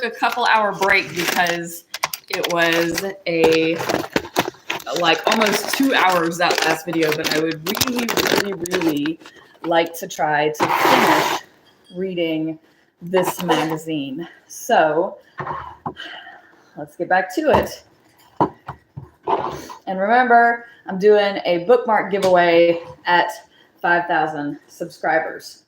a couple hour break because it was almost 2 hours that last video, but I would really like to try to finish reading this magazine. So let's get back to it. And remember, I'm doing a bookmark giveaway at 5,000 subscribers.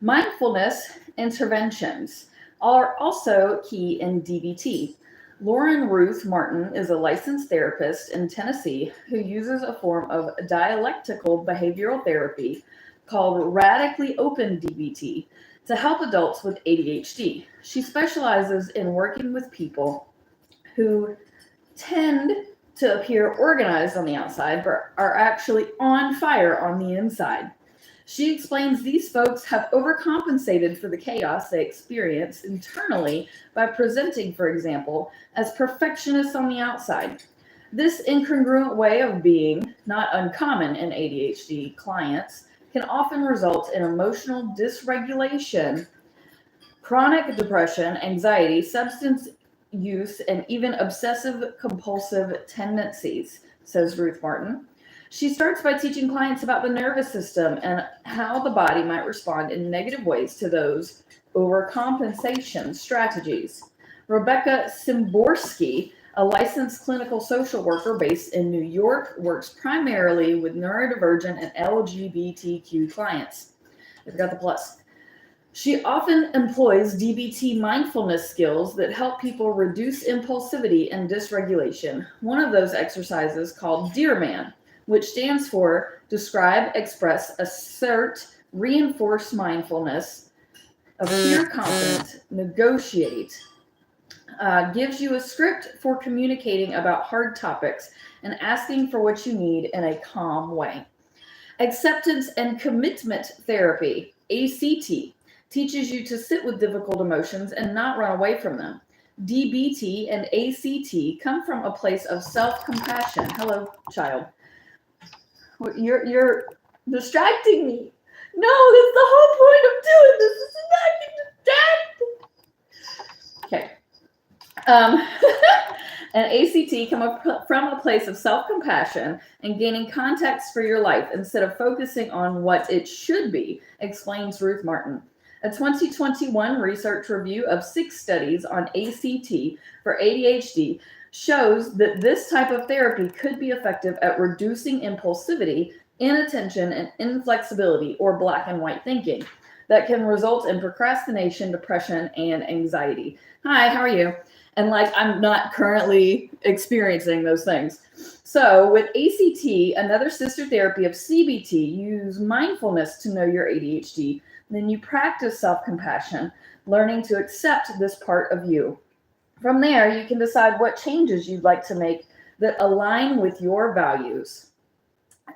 Mindfulness interventions are also key in DBT. Lauren Ruth Martin is a licensed therapist in Tennessee who uses a form of dialectical behavioral therapy called radically open DBT to help adults with ADHD. She specializes in working with people who tend to appear organized on the outside, but are actually on fire on the inside. She explains these folks have overcompensated for the chaos they experience internally by presenting, for example, as perfectionists on the outside. This incongruent way of being, not uncommon in ADHD clients, can often result in emotional dysregulation, chronic depression, anxiety, substance use, and even obsessive compulsive tendencies, says Ruth Martin. She starts by teaching clients about the nervous system and how the body might respond in negative ways to those overcompensation strategies. Rebecca Szymborski, a licensed clinical social worker based in New York, works primarily with neurodivergent and LGBTQ clients. I've got the plus. She often employs DBT mindfulness skills that help people reduce impulsivity and dysregulation. One of those exercises, called Dear Man, which stands for Describe, Express, Assert, Reinforce Mindfulness, Appear Confident, Negotiate, gives you a script for communicating about hard topics and asking for what you need in a calm way. Acceptance and Commitment Therapy, ACT, teaches you to sit with difficult emotions and not run away from them. DBT and ACT come from a place of self-compassion. Hello, child. You're distracting me. No, that's the whole point of doing this. This is not getting distracted. Okay. And ACT come up from a place of self-compassion and gaining context for your life instead of focusing on what it should be, explains Ruth Martin. A 2021 research review of 6 studies on ACT for ADHD shows that this type of therapy could be effective at reducing impulsivity, inattention, and inflexibility, or black and white thinking, that can result in procrastination, depression, and anxiety. Hi, how are you? And I'm not currently experiencing those things. So with ACT, another sister therapy of CBT, use mindfulness to know your ADHD. Then you practice self-compassion, learning to accept this part of you. From there, you can decide what changes you'd like to make that align with your values.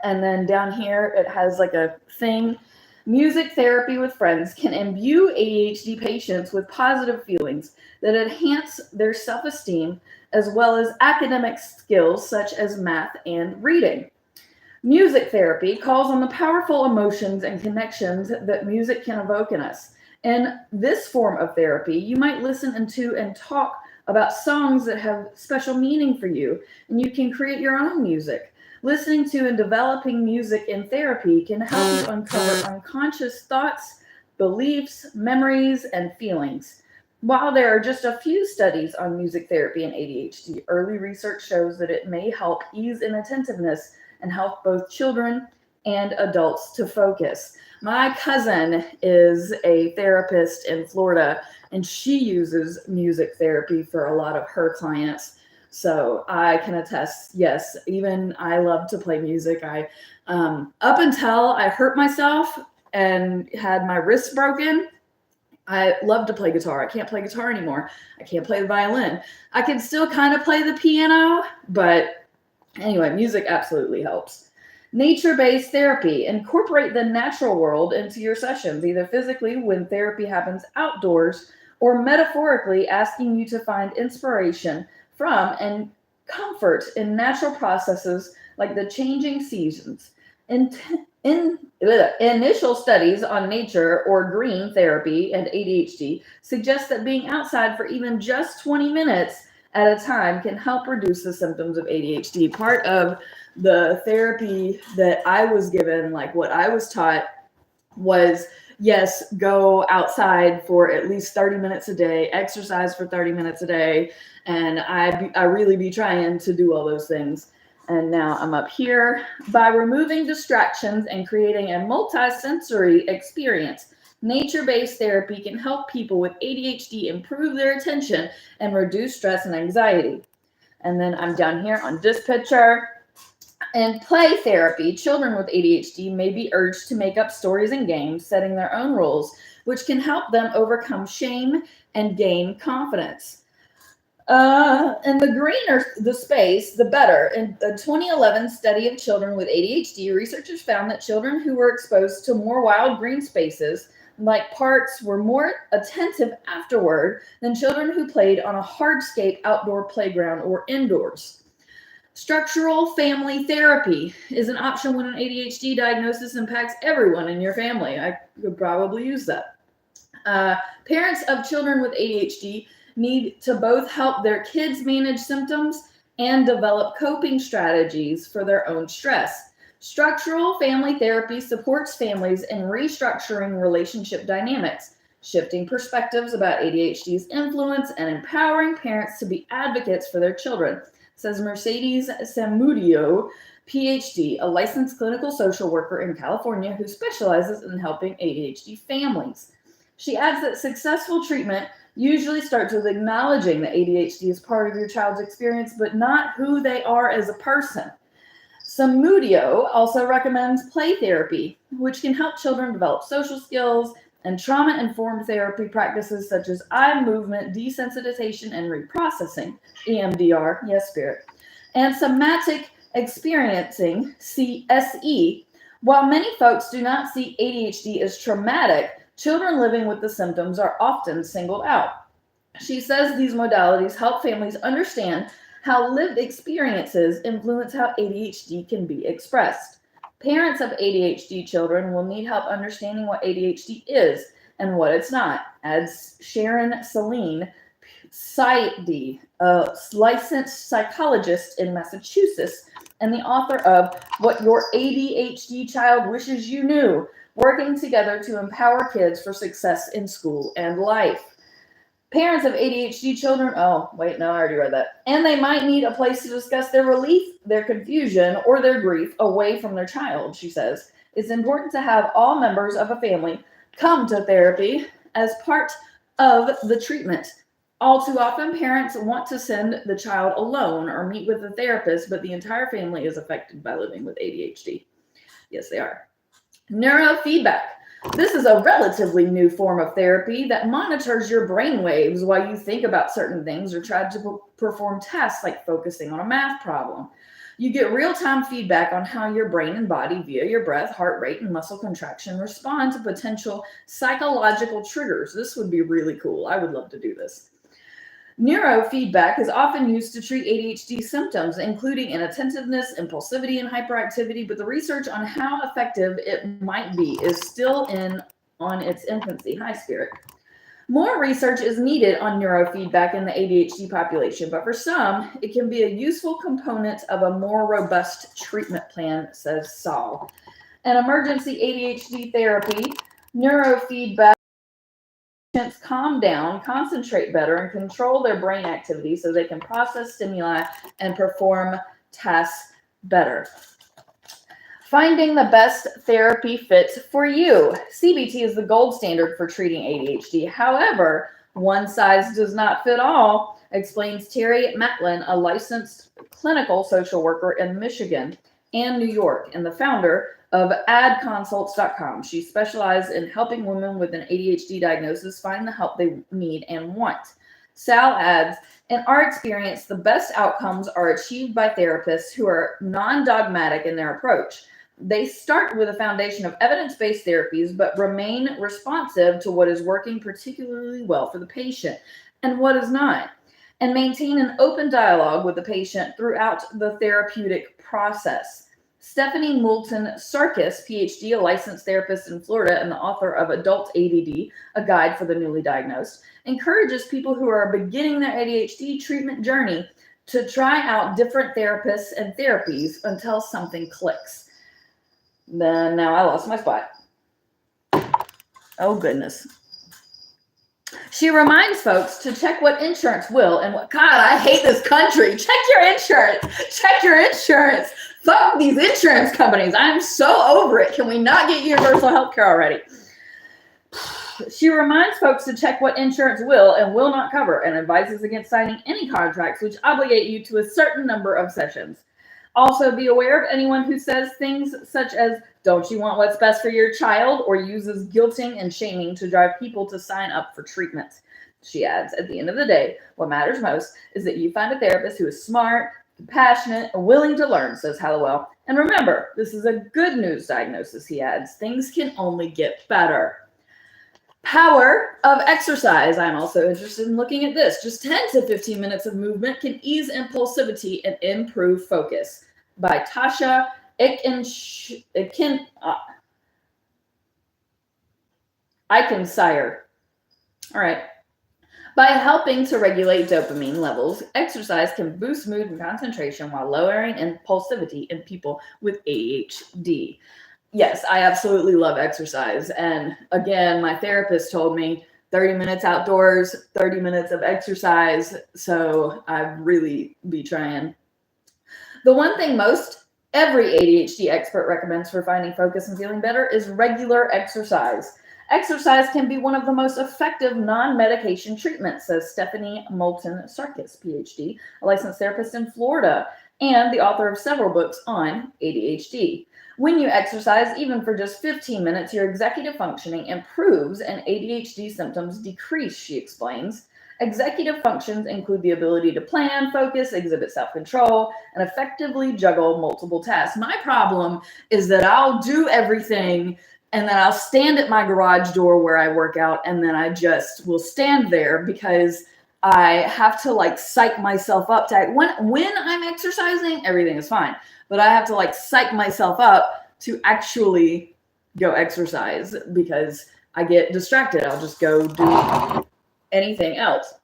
And then down here, it has a thing. Music therapy with friends can imbue ADHD patients with positive feelings that enhance their self-esteem, as well as academic skills such as math and reading. Music therapy calls on the powerful emotions and connections that music can evoke in us. In this form of therapy, you might listen to and talk about songs that have special meaning for you, and you can create your own music. Listening to and developing music in therapy can help you uncover unconscious thoughts, beliefs, memories, and feelings. While there are just a few studies on music therapy and ADHD, early research shows that it may help ease inattentiveness and help both children and adults to focus. My cousin is a therapist in Florida, and she uses music therapy for a lot of her clients. So I can attest, yes, even I love to play music. I up until I hurt myself and had my wrist broken, I love to play guitar. I can't play guitar anymore. I can't play the violin. I can still kind of play the piano, but anyway, music absolutely helps. Nature-based therapy. Incorporate the natural world into your sessions, either physically when therapy happens outdoors, or metaphorically asking you to find inspiration from and comfort in natural processes like the changing seasons. Initial studies on nature or green therapy and ADHD suggest that being outside for even just 20 minutes at a time can help reduce the symptoms of ADHD. Part of the therapy that I was given, like what I was taught, was yes, go outside for at least 30 minutes a day, exercise for 30 minutes a day, and I really be trying to do all those things. And now I'm up here. By removing distractions and creating a multi-sensory experience, nature-based therapy can help people with ADHD improve their attention and reduce stress and anxiety. And then I'm down here on this picture. In play therapy, children with ADHD may be urged to make up stories and games, setting their own rules, which can help them overcome shame and gain confidence. And the greener the space, the better. In a 2011 study of children with ADHD, researchers found that children who were exposed to more wild green spaces, like parks, were more attentive afterward than children who played on a hardscape outdoor playground or indoors. Structural family therapy is an option when an ADHD diagnosis impacts everyone in your family. I could probably use that. Parents of children with ADHD need to both help their kids manage symptoms and develop coping strategies for their own stress. Structural family therapy supports families in restructuring relationship dynamics, shifting perspectives about ADHD's influence, and empowering parents to be advocates for their children, says Mercedes Samudio, PhD, a licensed clinical social worker in California who specializes in helping ADHD families. She adds that successful treatment usually starts with acknowledging that ADHD is part of your child's experience, but not who they are as a person. Samudio also recommends play therapy, which can help children develop social skills, and trauma-informed therapy practices such as eye movement, desensitization, and reprocessing, EMDR, yes, spirit, and somatic experiencing, CSE. While many folks do not see ADHD as traumatic, children living with the symptoms are often singled out. She says these modalities help families understand how lived experiences influence how ADHD can be expressed. Parents of ADHD children will need help understanding what ADHD is and what it's not, adds Sharon Celine, PsyD, a licensed psychologist in Massachusetts and the author of What Your ADHD Child Wishes You Knew, working together to empower kids for success in school and life. Parents of ADHD children, oh, wait, no, I already read that. And they might need a place to discuss their relief, their confusion, or their grief away from their child, she says. It's important to have all members of a family come to therapy as part of the treatment. All too often, parents want to send the child alone or meet with a therapist, but the entire family is affected by living with ADHD. Yes, they are. Neurofeedback. This is a relatively new form of therapy that monitors your brain waves while you think about certain things or try to perform tasks like focusing on a math problem. You get real-time feedback on how your brain and body, via your breath, heart rate, and muscle contraction, respond to potential psychological triggers. This would be really cool. I would love to do this. Neurofeedback is often used to treat ADHD symptoms, including inattentiveness, impulsivity, and hyperactivity, but the research on how effective it might be is still on its infancy. Hi, Spirit. More research is needed on neurofeedback in the ADHD population, but for some, it can be a useful component of a more robust treatment plan, says Saul. In emergency ADHD therapy, neurofeedback patients calm down, concentrate better, and control their brain activity so they can process stimuli and perform tasks better. Finding the best therapy fit for you. CBT is the gold standard for treating ADHD. However, one size does not fit all, explains Terry Matlin, a licensed clinical social worker in Michigan and New York, and the founder of adconsults.com. She specializes in helping women with an ADHD diagnosis find the help they need and want. Sal adds, in our experience, the best outcomes are achieved by therapists who are non-dogmatic in their approach. They start with a foundation of evidence-based therapies, but remain responsive to what is working particularly well for the patient and what is not, and maintain an open dialogue with the patient throughout the therapeutic process. Stephanie Moulton Sarkis, PhD, a licensed therapist in Florida and the author of Adult ADD, a guide for the newly diagnosed, encourages people who are beginning their ADHD treatment journey to try out different therapists and therapies until something clicks. Then now I lost my spot. Oh, goodness. She reminds folks to check what insurance will and what, God, I hate this country. Check your insurance. Check your insurance. Fuck these insurance companies. I'm so over it. Can we not get universal health care already? She reminds folks to check what insurance will and will not cover and advises against signing any contracts which obligate you to a certain number of sessions. Also, be aware of anyone who says things such as, don't you want what's best for your child, or uses guilting and shaming to drive people to sign up for treatment. She adds, at the end of the day, what matters most is that you find a therapist who is smart, compassionate, and willing to learn, says Hallowell. And remember, this is a good news diagnosis, he adds. Things can only get better. Power of exercise. I'm also interested in looking at this. Just 10 to 15 minutes of movement can ease impulsivity and improve focus. By Tasha Eichensire. All right. By helping to regulate dopamine levels, exercise can boost mood and concentration while lowering impulsivity in people with ADHD. Yes, I absolutely love exercise. And again, my therapist told me 30 minutes outdoors, 30 minutes of exercise. So I'd really be trying. The one thing every ADHD expert recommends for finding focus and feeling better is regular exercise. Exercise can be one of the most effective non-medication treatments, says Stephanie Moulton Sarkis, PhD, a licensed therapist in Florida, and the author of several books on ADHD. When you exercise, even for just 15 minutes, your executive functioning improves and ADHD symptoms decrease, she explains. Executive functions include the ability to plan, focus, exhibit self-control, and effectively juggle multiple tasks. My problem is that I'll do everything and then I'll stand at my garage door where I work out, and then I just will stand there because I have to psych myself up to when I'm exercising, everything is fine. But I have to psych myself up to actually go exercise because I get distracted. I'll just go do anything else.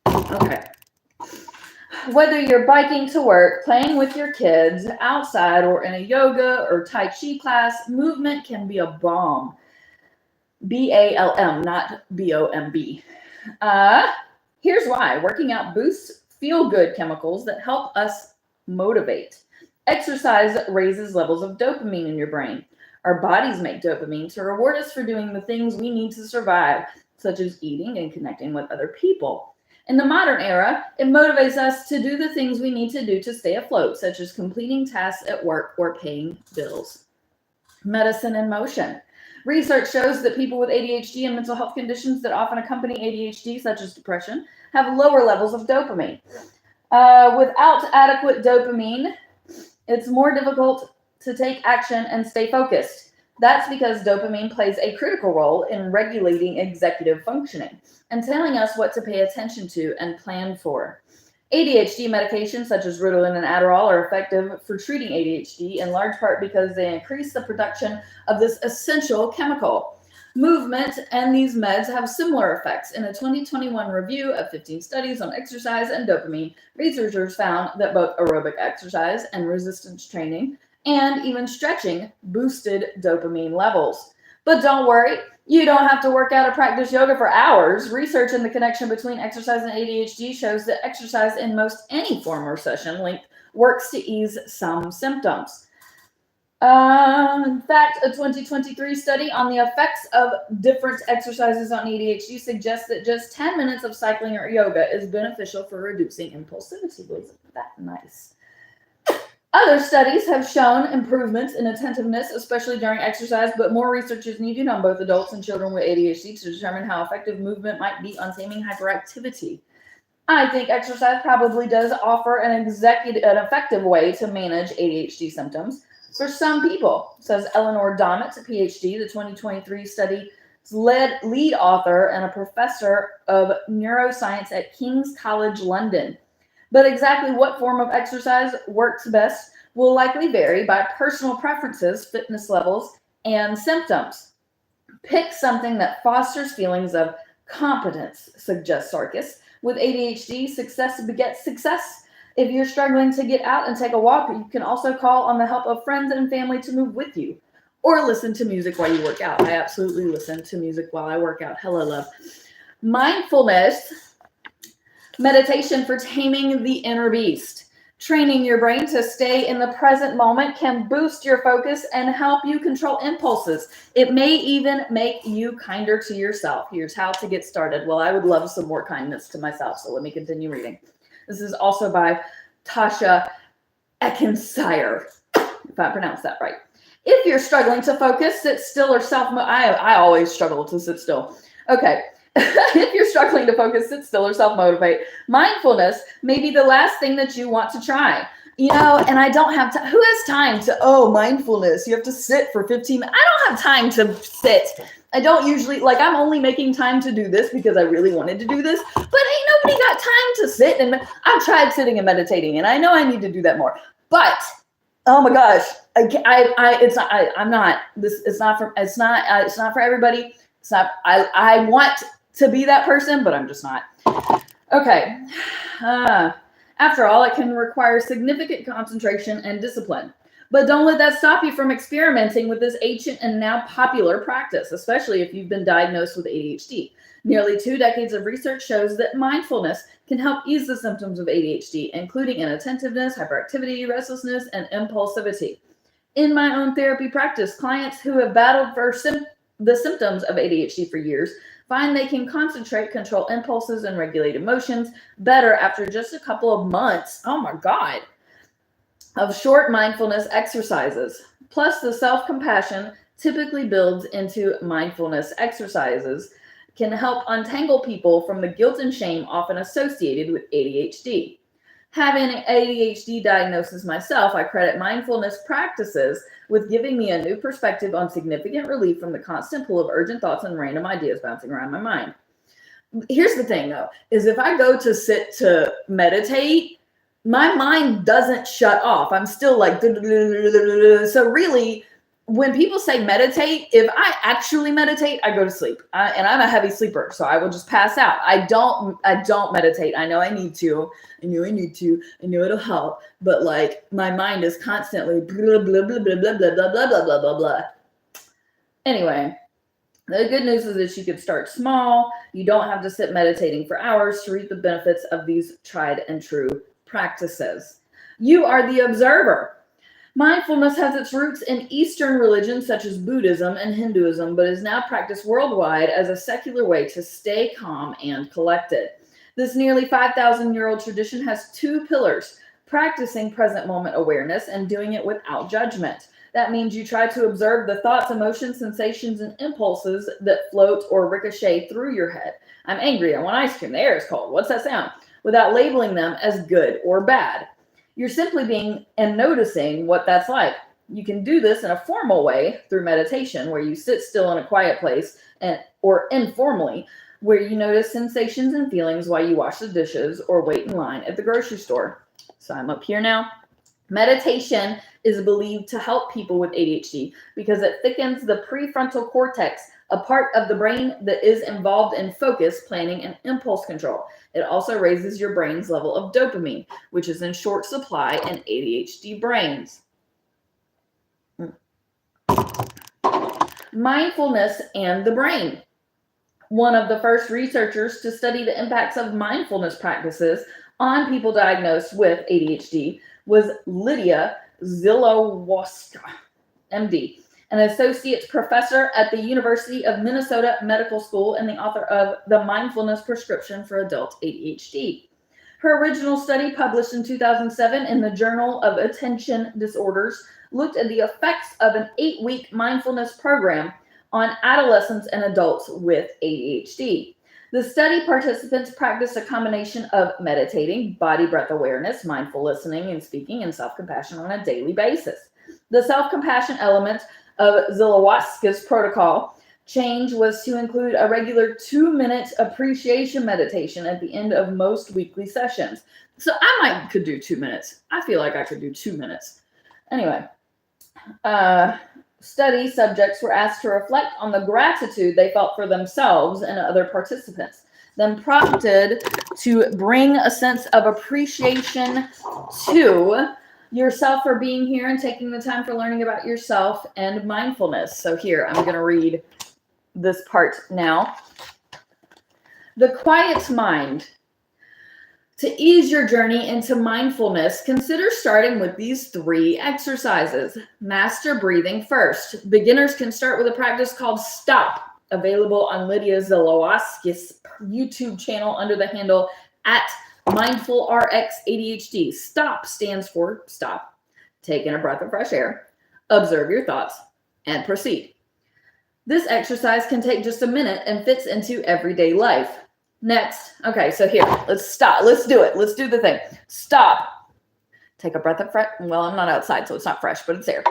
Okay. Whether you're biking to work, playing with your kids, outside, or in a yoga or Tai Chi class, movement can be a balm. BALM, not BOMB. Here's why. Working out boosts feel-good chemicals that help us motivate. Exercise raises levels of dopamine in your brain. Our bodies make dopamine to reward us for doing the things we need to survive, such as eating and connecting with other people. In the modern era, it motivates us to do the things we need to do to stay afloat, such as completing tasks at work or paying bills. Medicine in motion. Research shows that people with ADHD and mental health conditions that often accompany ADHD, such as depression, have lower levels of dopamine. Without adequate dopamine, it's more difficult to take action and stay focused. That's because dopamine plays a critical role in regulating executive functioning and telling us what to pay attention to and plan for. ADHD medications such as Ritalin and Adderall are effective for treating ADHD in large part because they increase the production of this essential chemical. Movement and these meds have similar effects. In a 2021 review of 15 studies on exercise and dopamine, researchers found that both aerobic exercise and resistance training and even stretching boosted dopamine levels. But don't worry, you don't have to work out or practice yoga for hours. Research in the connection between exercise and ADHD shows that exercise in most any form or session length works to ease some symptoms. In fact, a 2023 study on the effects of different exercises on ADHD suggests that just 10 minutes of cycling or yoga is beneficial for reducing impulsivity. Wasn't that nice? Other studies have shown improvements in attentiveness, especially during exercise, but more research is needed on both adults and children with ADHD to determine how effective movement might be on taming hyperactivity. I think exercise probably does offer an effective way to manage ADHD symptoms for some people, says Eleanor Dommett, PhD, the 2023 study's lead author and a professor of neuroscience at King's College London. But exactly what form of exercise works best will likely vary by personal preferences, fitness levels, and symptoms. Pick something that fosters feelings of competence, suggests Sarkis. With ADHD, success begets success. If you're struggling to get out and take a walk, you can also call on the help of friends and family to move with you, or listen to music while you work out. I absolutely listen to music while I work out. Hello, love. Mindfulness, meditation for taming the inner beast. Training your brain to stay in the present moment can boost your focus and help you control impulses. It may even make you kinder to yourself. Here's how to get started. Well, I would love some more kindness to myself, so let me continue reading. This is also by Tasha Ekinsyre, if I pronounced that right. If you're struggling to focus, sit still or I always struggle to sit still. Okay. If you're struggling to focus, sit still or self-motivate, mindfulness may be the last thing that you want to try. You know, and I don't have time. Who has time to, mindfulness, you have to sit for 15 minutes. I don't have time to sit. I don't usually, I'm only making time to do this because I really wanted to do this, but ain't nobody got time to sit. And I've tried sitting and meditating, and I know I need to do that more. But, oh my gosh, it's not for everybody. It's not, I want to be that person, but I'm just not. Okay. After all, it can require significant concentration and discipline. But don't let that stop you from experimenting with this ancient and now popular practice, especially if you've been diagnosed with ADHD. Nearly 2 decades of research shows that mindfulness can help ease the symptoms of ADHD, including inattentiveness, hyperactivity, restlessness, and impulsivity. In my own therapy practice, clients who have battled for the symptoms of ADHD for years find they can concentrate, control impulses, and regulate emotions better after just a couple of months, oh my God, of short mindfulness exercises. Plus, the self-compassion typically builds into mindfulness exercises can help untangle people from the guilt and shame often associated with ADHD. Having an ADHD diagnosis myself, I credit mindfulness practices with giving me a new perspective on significant relief from the constant pool of urgent thoughts and random ideas bouncing around my mind. Here's the thing, though, is if I go to sit to meditate, my mind doesn't shut off. I'm still like, so really, when people say meditate, if I actually meditate, I go to sleep. And I'm a heavy sleeper, so I will just pass out. I don't meditate. I know I need to. I know it'll help. But my mind is constantly blah, blah, blah, blah, blah, blah, blah, blah, blah, blah, blah, blah. Anyway, the good news is that you can start small. You don't have to sit meditating for hours to reap the benefits of these tried and true practices. You are the observer. Mindfulness has its roots in Eastern religions such as Buddhism and Hinduism, but is now practiced worldwide as a secular way to stay calm and collected. This nearly 5,000-year-old tradition has 2 pillars: practicing present moment awareness and doing it without judgment. That means you try to observe the thoughts, emotions, sensations, and impulses that float or ricochet through your head. I'm angry. I want ice cream. The air is cold. What's that sound? Without labeling them as good or bad. You're simply being and noticing what that's like. You can do this in a formal way through meditation, where you sit still in a quiet place, or informally, where you notice sensations and feelings while you wash the dishes or wait in line at the grocery store. So I'm up here now. Meditation is believed to help people with ADHD because it thickens the prefrontal cortex, a part of the brain that is involved in focus, planning, and impulse control. It also raises your brain's level of dopamine, which is in short supply in ADHD brains. Mindfulness and the brain. One of the first researchers to study the impacts of mindfulness practices on people diagnosed with ADHD was Lydia Zielowska, MD, an associate professor at the University of Minnesota Medical School and the author of The Mindfulness Prescription for Adult ADHD. Her original study, published in 2007 in the Journal of Attention Disorders, looked at the effects of an 8-week mindfulness program on adolescents and adults with ADHD. The study participants practiced a combination of meditating, body breath awareness, mindful listening and speaking, and self-compassion on a daily basis. The self-compassion element of Zielowska's protocol change was to include a regular 2-minute appreciation meditation at the end of most weekly sessions. So I could do 2 minutes. I feel like I could do 2 minutes. Anyway, study subjects were asked to reflect on the gratitude they felt for themselves and other participants, then prompted to bring a sense of appreciation to yourself for being here and taking the time for learning about yourself and mindfulness. So here, I'm going to read this part now. The quiet mind. To ease your journey into mindfulness, consider starting with these 3 exercises. Master breathing first. Beginners can start with a practice called Stop, available on Lydia Zolowaski's YouTube channel under the handle @MindfulRx ADHD. Stop stands for stop, take in a breath of fresh air, observe your thoughts, and proceed. This exercise can take just a minute and fits into everyday life. Next, okay, so here, let's stop. Let's do it. Let's do the thing. Stop. Take a breath of fresh. Well, I'm not outside, so it's not fresh, but it's air.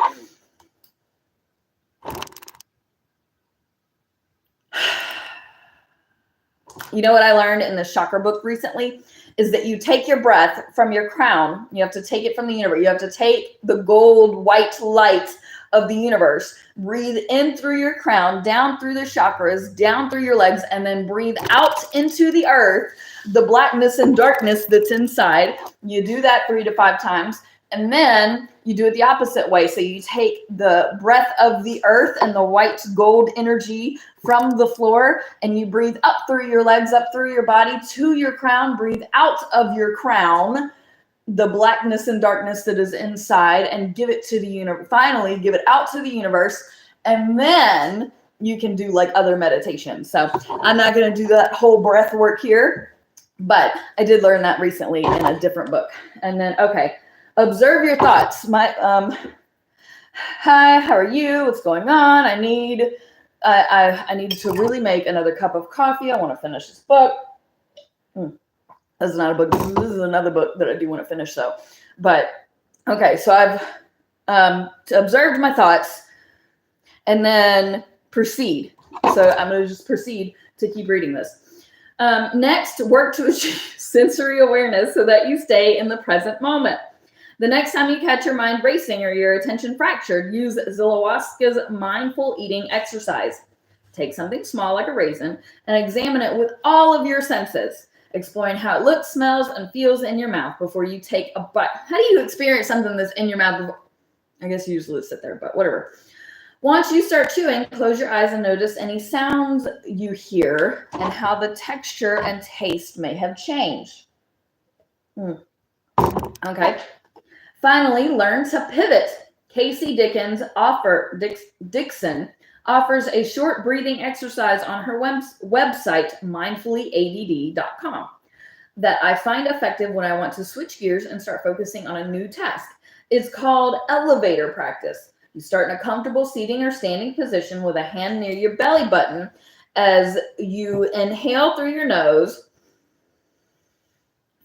You know what I learned in the chakra book recently is that you take your breath from your crown. You have to take it from the universe. You have to take the gold white light of the universe, breathe in through your crown, down through the chakras, down through your legs, and then breathe out into the earth, the blackness and darkness that's inside. You do that 3 to 5 times. And then you do it the opposite way. So you take the breath of the earth and the white gold energy from the floor, and you breathe up through your legs, up through your body to your crown. Breathe out of your crown the blackness and darkness that is inside, and give it to the universe. Finally, give it out to the universe. And then you can do like other meditations. So I'm not going to do that whole breath work here, but I did learn that recently in a different book. And then, okay. Observe your thoughts. Hi, how are you? What's going on? I need to really make another cup of coffee. I want to finish this book. This is not a book. This is another book that I do want to finish, though. But okay, so I've observed my thoughts and then proceed. So I'm going to just proceed to keep reading this. Next, work to achieve sensory awareness so that you stay in the present moment. The next time you catch your mind racing or your attention fractured, use Zolowaski's mindful eating exercise. Take something small like a raisin and examine it with all of your senses, exploring how it looks, smells, and feels in your mouth before you take a bite. How do you experience something that's in your mouth before? I guess you usually sit there, but whatever. Once you start chewing, close your eyes and notice any sounds you hear and how the texture and taste may have changed. Okay. Finally, learn to pivot. Casey Dixon offers a short breathing exercise on her website, mindfullyadd.com, that I find effective when I want to switch gears and start focusing on a new task. It's called elevator practice. You start in a comfortable seating or standing position with a hand near your belly button as you inhale through your nose.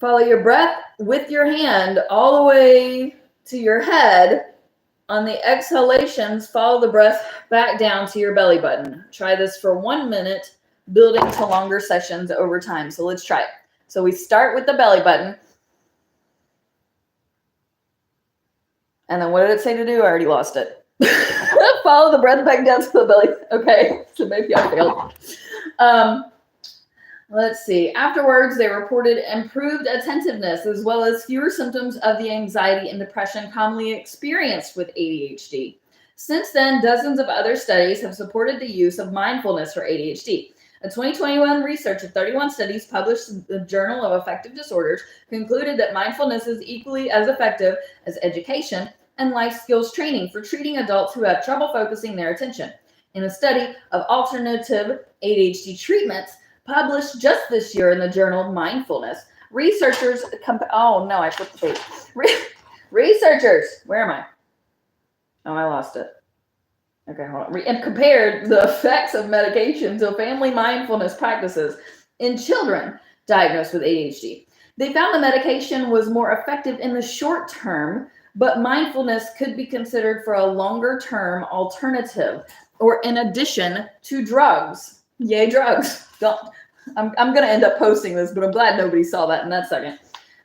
Follow your breath with your hand all the way to your head. On the exhalations, follow the breath back down to your belly button. Try this for 1 minute, building to longer sessions over time. So let's try it. So we start with the belly button. And then what did it say to do? I already lost it. Follow the breath back down to the belly. Okay, so maybe I failed. Let's see. Afterwards, they reported improved attentiveness as well as fewer symptoms of the anxiety and depression commonly experienced with ADHD. Since then, dozens of other studies have supported the use of mindfulness for ADHD. A 2021 research of 31 studies published in the Journal of Affective Disorders concluded that mindfulness is equally as effective as education and life skills training for treating adults who have trouble focusing their attention. In a study of alternative ADHD treatments, published just this year in the journal Mindfulness, researchers researchers, where am I? Oh, I lost it. Okay, hold on. And compared the effects of medication to family mindfulness practices in children diagnosed with ADHD. They found the medication was more effective in the short term, but mindfulness could be considered for a longer term alternative or in addition to drugs. Yay, drugs. I'm going to end up posting this, but I'm glad nobody saw that in that second.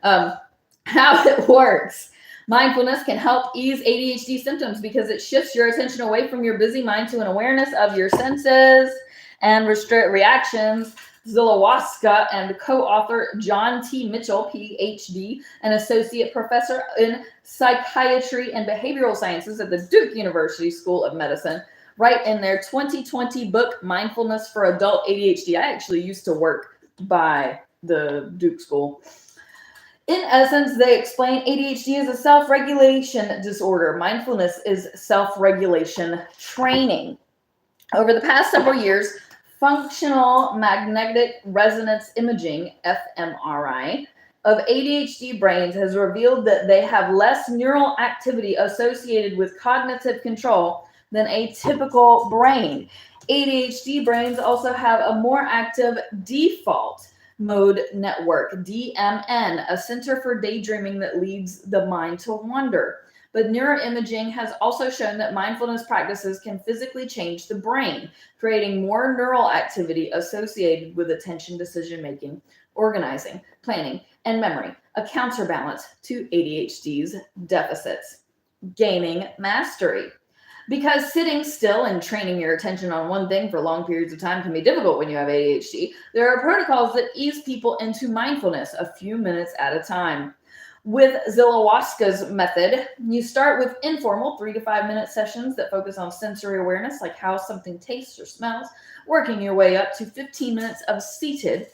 How it works. Mindfulness can help ease ADHD symptoms because it shifts your attention away from your busy mind to an awareness of your senses and reactions. Zilowaska and co-author John T. Mitchell, PhD, an associate professor in psychiatry and behavioral sciences at the Duke University School of Medicine, write in their 2020 book, Mindfulness for Adult ADHD. I actually used to work by the Duke School. In essence, they explain ADHD is a self-regulation disorder. Mindfulness is self-regulation training. Over the past several years, functional magnetic resonance imaging, fMRI, of ADHD brains has revealed that they have less neural activity associated with cognitive control than a typical brain. ADHD brains also have a more active default mode network, DMN, a center for daydreaming that leads the mind to wander. But neuroimaging has also shown that mindfulness practices can physically change the brain, creating more neural activity associated with attention, decision-making, organizing, planning, and memory, a counterbalance to ADHD's deficits. Gaining mastery. Because sitting still and training your attention on one thing for long periods of time can be difficult when you have ADHD, there are protocols that ease people into mindfulness a few minutes at a time. With Zilowaska's method, you start with informal 3 to 5 minute sessions that focus on sensory awareness, like how something tastes or smells, working your way up to 15 minutes of seated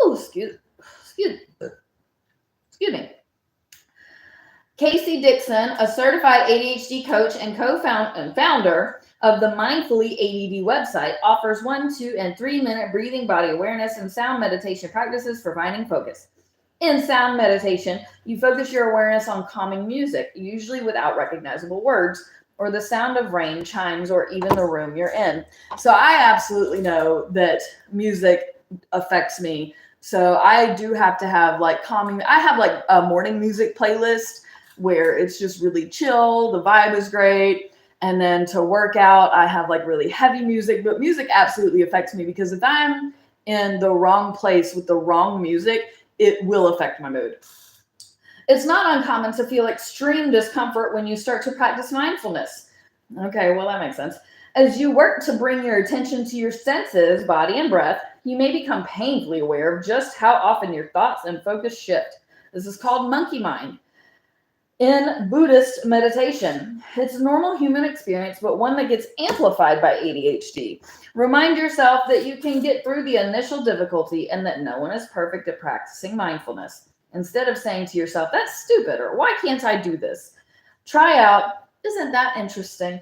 excuse me. Casey Dixon, a certified ADHD coach and founder of the Mindfully ADD website, offers 1, 2, and 3 minute breathing, body awareness, and sound meditation practices for finding focus. In sound meditation, you focus your awareness on calming music, usually without recognizable words, or the sound of rain, chimes, or even the room you're in. So I absolutely know that music affects me. So I do have to have like calming. I have like a morning music playlist where it's just really chill. The vibe is great. And then to work out, I have like really heavy music, but music absolutely affects me because if I'm in the wrong place with the wrong music, it will affect my mood. It's not uncommon to feel extreme discomfort when you start to practice mindfulness. Okay, well, that makes sense. As you work to bring your attention to your senses, body and breath, you may become painfully aware of just how often your thoughts and focus shift. This is called monkey mind. In Buddhist meditation, it's a normal human experience, but one that gets amplified by ADHD. Remind yourself that you can get through the initial difficulty and that no one is perfect at practicing mindfulness. Instead of saying to yourself, that's stupid, or why can't I do this? Try out, isn't that interesting?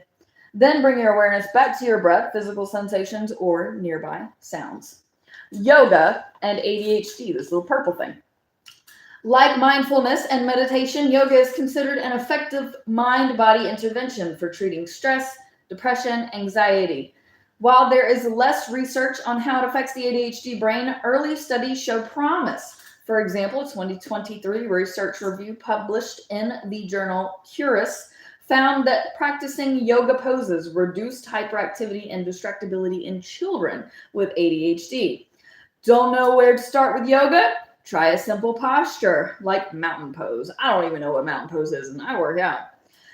Then bring your awareness back to your breath, physical sensations, or nearby sounds. Yoga and ADHD, this little purple thing. Like mindfulness and meditation, yoga is considered an effective mind-body intervention for treating stress, depression, anxiety. While there is less research on how it affects the ADHD brain, early studies show promise. For example, a 2023 research review published in the journal Curis found that practicing yoga poses reduced hyperactivity and distractibility in children with ADHD. Don't know where to start with yoga? Try a simple posture like mountain pose. I don't even know what mountain pose is, and I work out.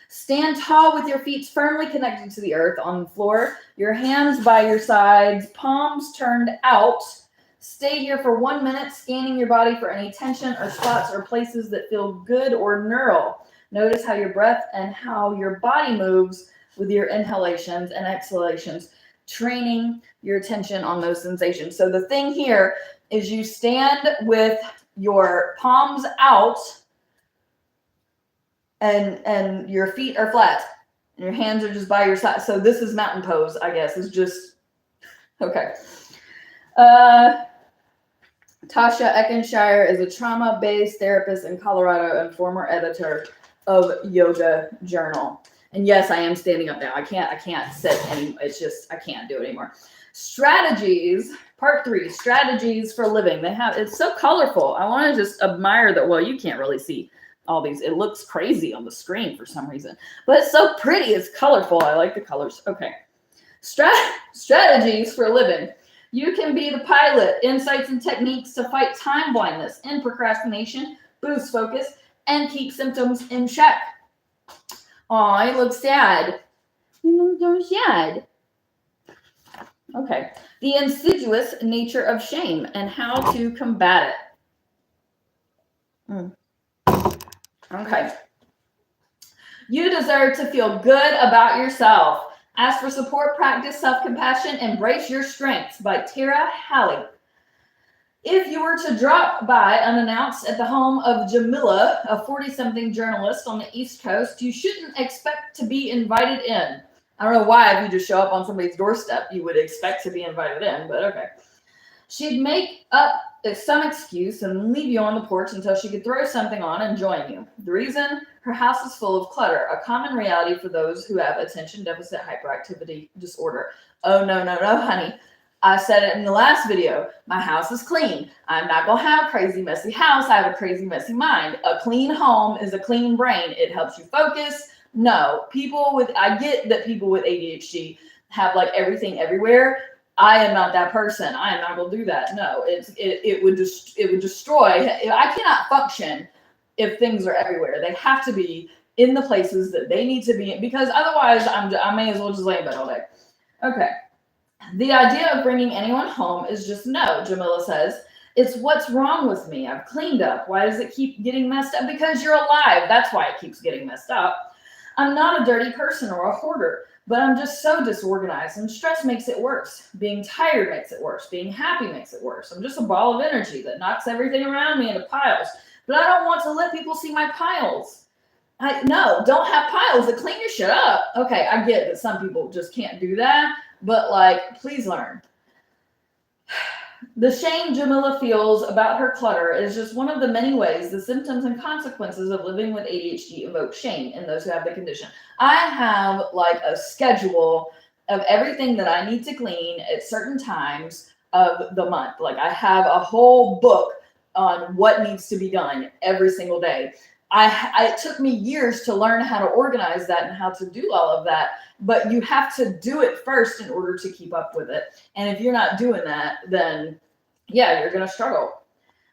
Stand tall with your feet firmly connected to the earth on the floor, your hands by your sides, palms turned out. Stay here for 1 minute, scanning your body for any tension or spots or places that feel good or neural. Notice how your breath and how your body moves with your inhalations and exhalations, training your attention on those sensations. So the thing here is you stand with your palms out and your feet are flat and your hands are just by your side. So this is mountain pose, I guess. It's just, okay. Tasha Eckenshire is a trauma-based therapist in Colorado and former editor of Yoga Journal. And yes, I am standing up now. I can't sit anymore. It's just, I can't do it anymore. Strategies, part 3, strategies for living. It's so colorful. I want to just admire that. Well, you can't really see all these. It looks crazy on the screen for some reason, but it's so pretty. It's colorful. I like the colors. Okay. Strategies for living. You can be the pilot. Insights and techniques to fight time blindness and procrastination, boost focus, and keep symptoms in check. Aw, you look sad. You look sad. Okay. The insidious nature of shame and how to combat it. Okay. You deserve to feel good about yourself. Ask for support, practice self-compassion, embrace your strengths by Tara Halley. If you were to drop by unannounced at the home of Jamila, a 40-something journalist on the East Coast, you shouldn't expect to be invited in. I don't know why if you just show up on somebody's doorstep, you would expect to be invited in, but okay. She'd make up some excuse and leave you on the porch until she could throw something on and join you. The reason? Her house is full of clutter, a common reality for those who have attention deficit hyperactivity disorder. Oh, no, honey. I said it in the last video. My house is clean. I'm not going to have a crazy, messy house. I have a crazy, messy mind. A clean home is a clean brain. It helps you focus. No, I get that people with ADHD have like everything everywhere. I am not that person. I am not going to do that. No, it would destroy. I cannot function if things are everywhere. They have to be in the places that they need to be in, because otherwise I may as well just lay in bed all day. Okay. The idea of bringing anyone home is just no, Jamila says. It's what's wrong with me. I've cleaned up. Why does it keep getting messed up? Because you're alive. That's why it keeps getting messed up. I'm not a dirty person or a hoarder, but I'm just so disorganized, and stress makes it worse. Being tired makes it worse. Being happy makes it worse. I'm just a ball of energy that knocks everything around me into piles. But I don't want to let people see my piles. No, don't have piles that clean your shit up. Okay, I get that some people just can't do that, but like, please learn. The shame Jamila feels about her clutter is just one of the many ways the symptoms and consequences of living with ADHD evoke shame in those who have the condition. I have like a schedule of everything that I need to clean at certain times of the month. Like I have a whole book on what needs to be done every single day. It took me years to learn how to organize that and how to do all of that, but you have to do it first in order to keep up with it. And if you're not doing that, then yeah, you're going to struggle.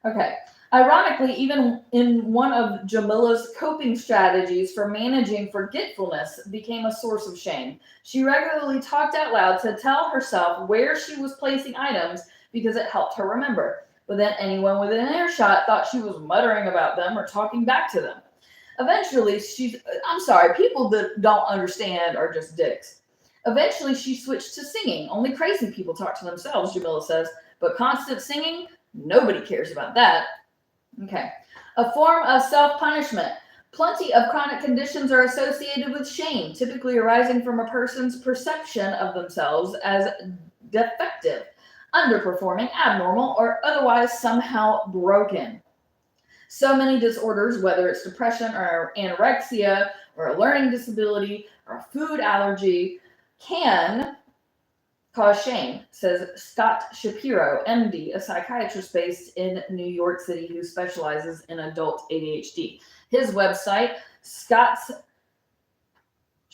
Okay. Ironically, even in one of Jamila's coping strategies for managing forgetfulness became a source of shame. She regularly talked out loud to tell herself where she was placing items because it helped her remember. But then anyone within earshot thought she was muttering about them or talking back to them. Eventually, people that don't understand are just dicks. Eventually, she switched to singing. Only crazy people talk to themselves, Jamila says. But constant singing, nobody cares about that. Okay. A form of self-punishment. Plenty of chronic conditions are associated with shame, typically arising from a person's perception of themselves as defective, underperforming, abnormal, or otherwise somehow broken. So many disorders, whether it's depression or anorexia or a learning disability or a food allergy, can cause shame, says Scott Shapiro, MD, a psychiatrist based in New York City who specializes in adult ADHD. His website,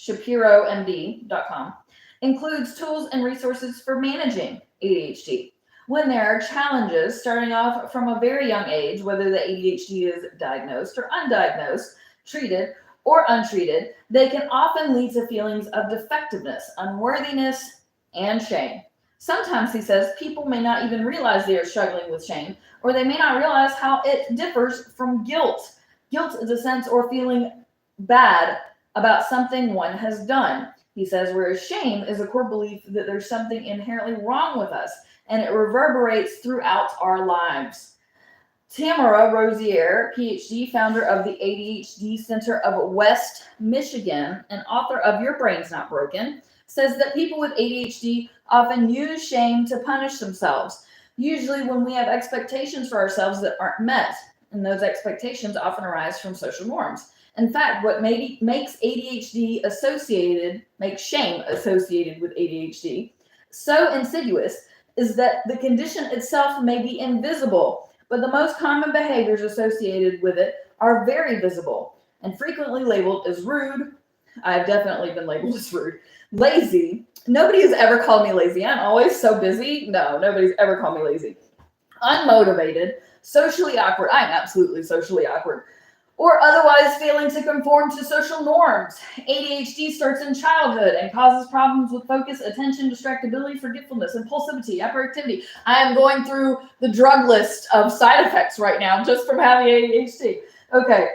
scottshapiromd.com, includes tools and resources for managing ADHD. When there are challenges starting off from a very young age, whether the ADHD is diagnosed or undiagnosed, treated or untreated, they can often lead to feelings of defectiveness, unworthiness, and shame. Sometimes, he says, people may not even realize they are struggling with shame, or they may not realize how it differs from guilt. Guilt is a sense or feeling bad about something one has done. He says, whereas shame is a core belief that there's something inherently wrong with us, and it reverberates throughout our lives. Tamara Rosier, PhD, founder of the ADHD Center of West Michigan, and author of Your Brain's Not Broken, says that people with ADHD often use shame to punish themselves, usually when we have expectations for ourselves that aren't met, and those expectations often arise from social norms. In fact, what makes shame associated with ADHD so insidious is that the condition itself may be invisible, but the most common behaviors associated with it are very visible and frequently labeled as rude. I've definitely been labeled as rude. Lazy. Nobody has ever called me lazy. I'm always so busy. No, nobody's ever called me lazy. Unmotivated. Socially awkward. I'm absolutely socially awkward. or otherwise failing to conform to social norms. ADHD starts in childhood and causes problems with focus, attention, distractibility, forgetfulness, impulsivity, hyperactivity. I am going through the drug list of side effects right now just from having ADHD. Okay,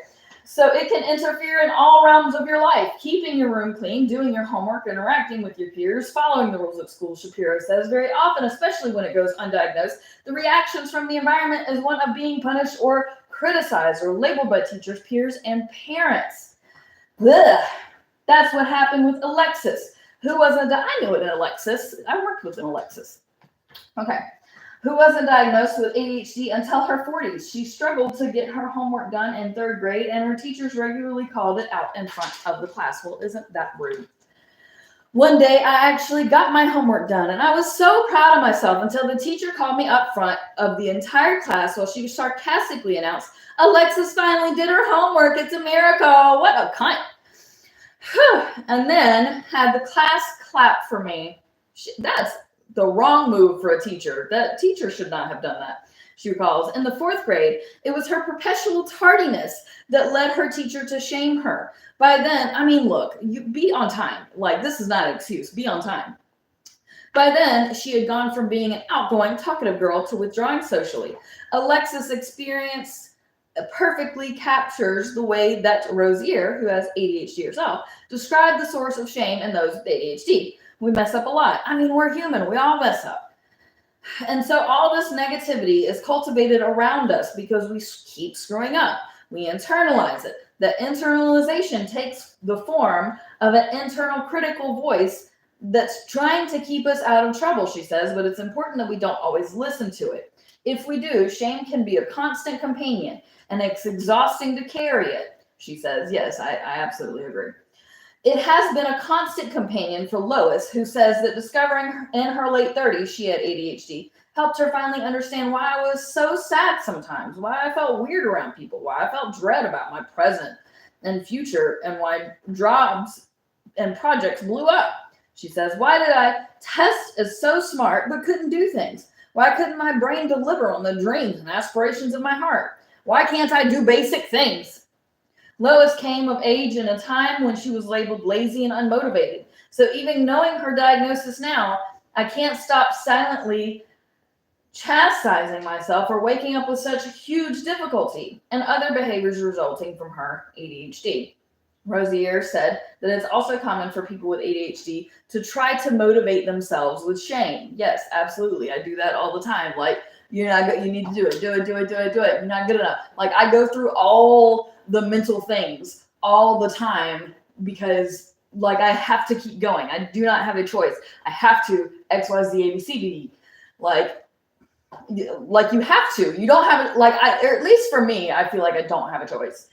so it can interfere in all realms of your life. Keeping your room clean, doing your homework, interacting with your peers, following the rules at school, Shapiro says. Very often, especially when it goes undiagnosed, the reactions from the environment is one of being punished or criticized or labeled by teachers, peers, and parents. Ugh. That's what happened with Alexis, who wasn't, I knew an Alexis. I worked with an Alexis. Okay. Who wasn't diagnosed with ADHD until her 40s. She struggled to get her homework done in 3rd grade, and her teachers regularly called it out in front of the class. Well, isn't that rude? One day, I actually got my homework done, and I was so proud of myself until the teacher called me up front of the entire class while she sarcastically announced, "Alexis finally did her homework. It's a miracle." What a cunt. And then had the class clap for me. That's the wrong move for a teacher. That teacher should not have done that. She recalls, in the 4th grade, it was her perpetual tardiness that led her teacher to shame her. By then, I mean, look, you be on time. Like, this is not an excuse. Be on time. By then, she had gone from being an outgoing, talkative girl to withdrawing socially. Alexis' experience perfectly captures the way that Rosier, who has ADHD herself, described the source of shame in those with ADHD. We mess up a lot. I mean, we're human. We all mess up. And so all this negativity is cultivated around us because we keep screwing up. We internalize it. That internalization takes the form of an internal critical voice that's trying to keep us out of trouble, she says, but it's important that we don't always listen to it. If we do, shame can be a constant companion, and it's exhausting to carry it, she says. Yes, I absolutely agree. It has been a constant companion for Lois, who says that discovering in her late 30s she had ADHD helped her finally understand why I was so sad sometimes, why I felt weird around people, why I felt dread about my present and future, and why jobs and projects blew up. She says, why did I test as so smart but couldn't do things? Why couldn't my brain deliver on the dreams and aspirations of my heart? Why can't I do basic things? Lois came of age in a time when she was labeled lazy and unmotivated. So even knowing her diagnosis now, I can't stop silently chastising myself for waking up with such huge difficulty and other behaviors resulting from her ADHD. Rosier said that it's also common for people with ADHD to try to motivate themselves with shame. Yes, absolutely. I do that all the time. Like, you need to do it. You're not good enough. Like, I go through all the mental things all the time because, like, I have to keep going. I do not have a choice. I have to X, Y, Z, A, B, C, D, E. Like you have to. You don't have it. Like, or at least for me, I feel like I don't have a choice.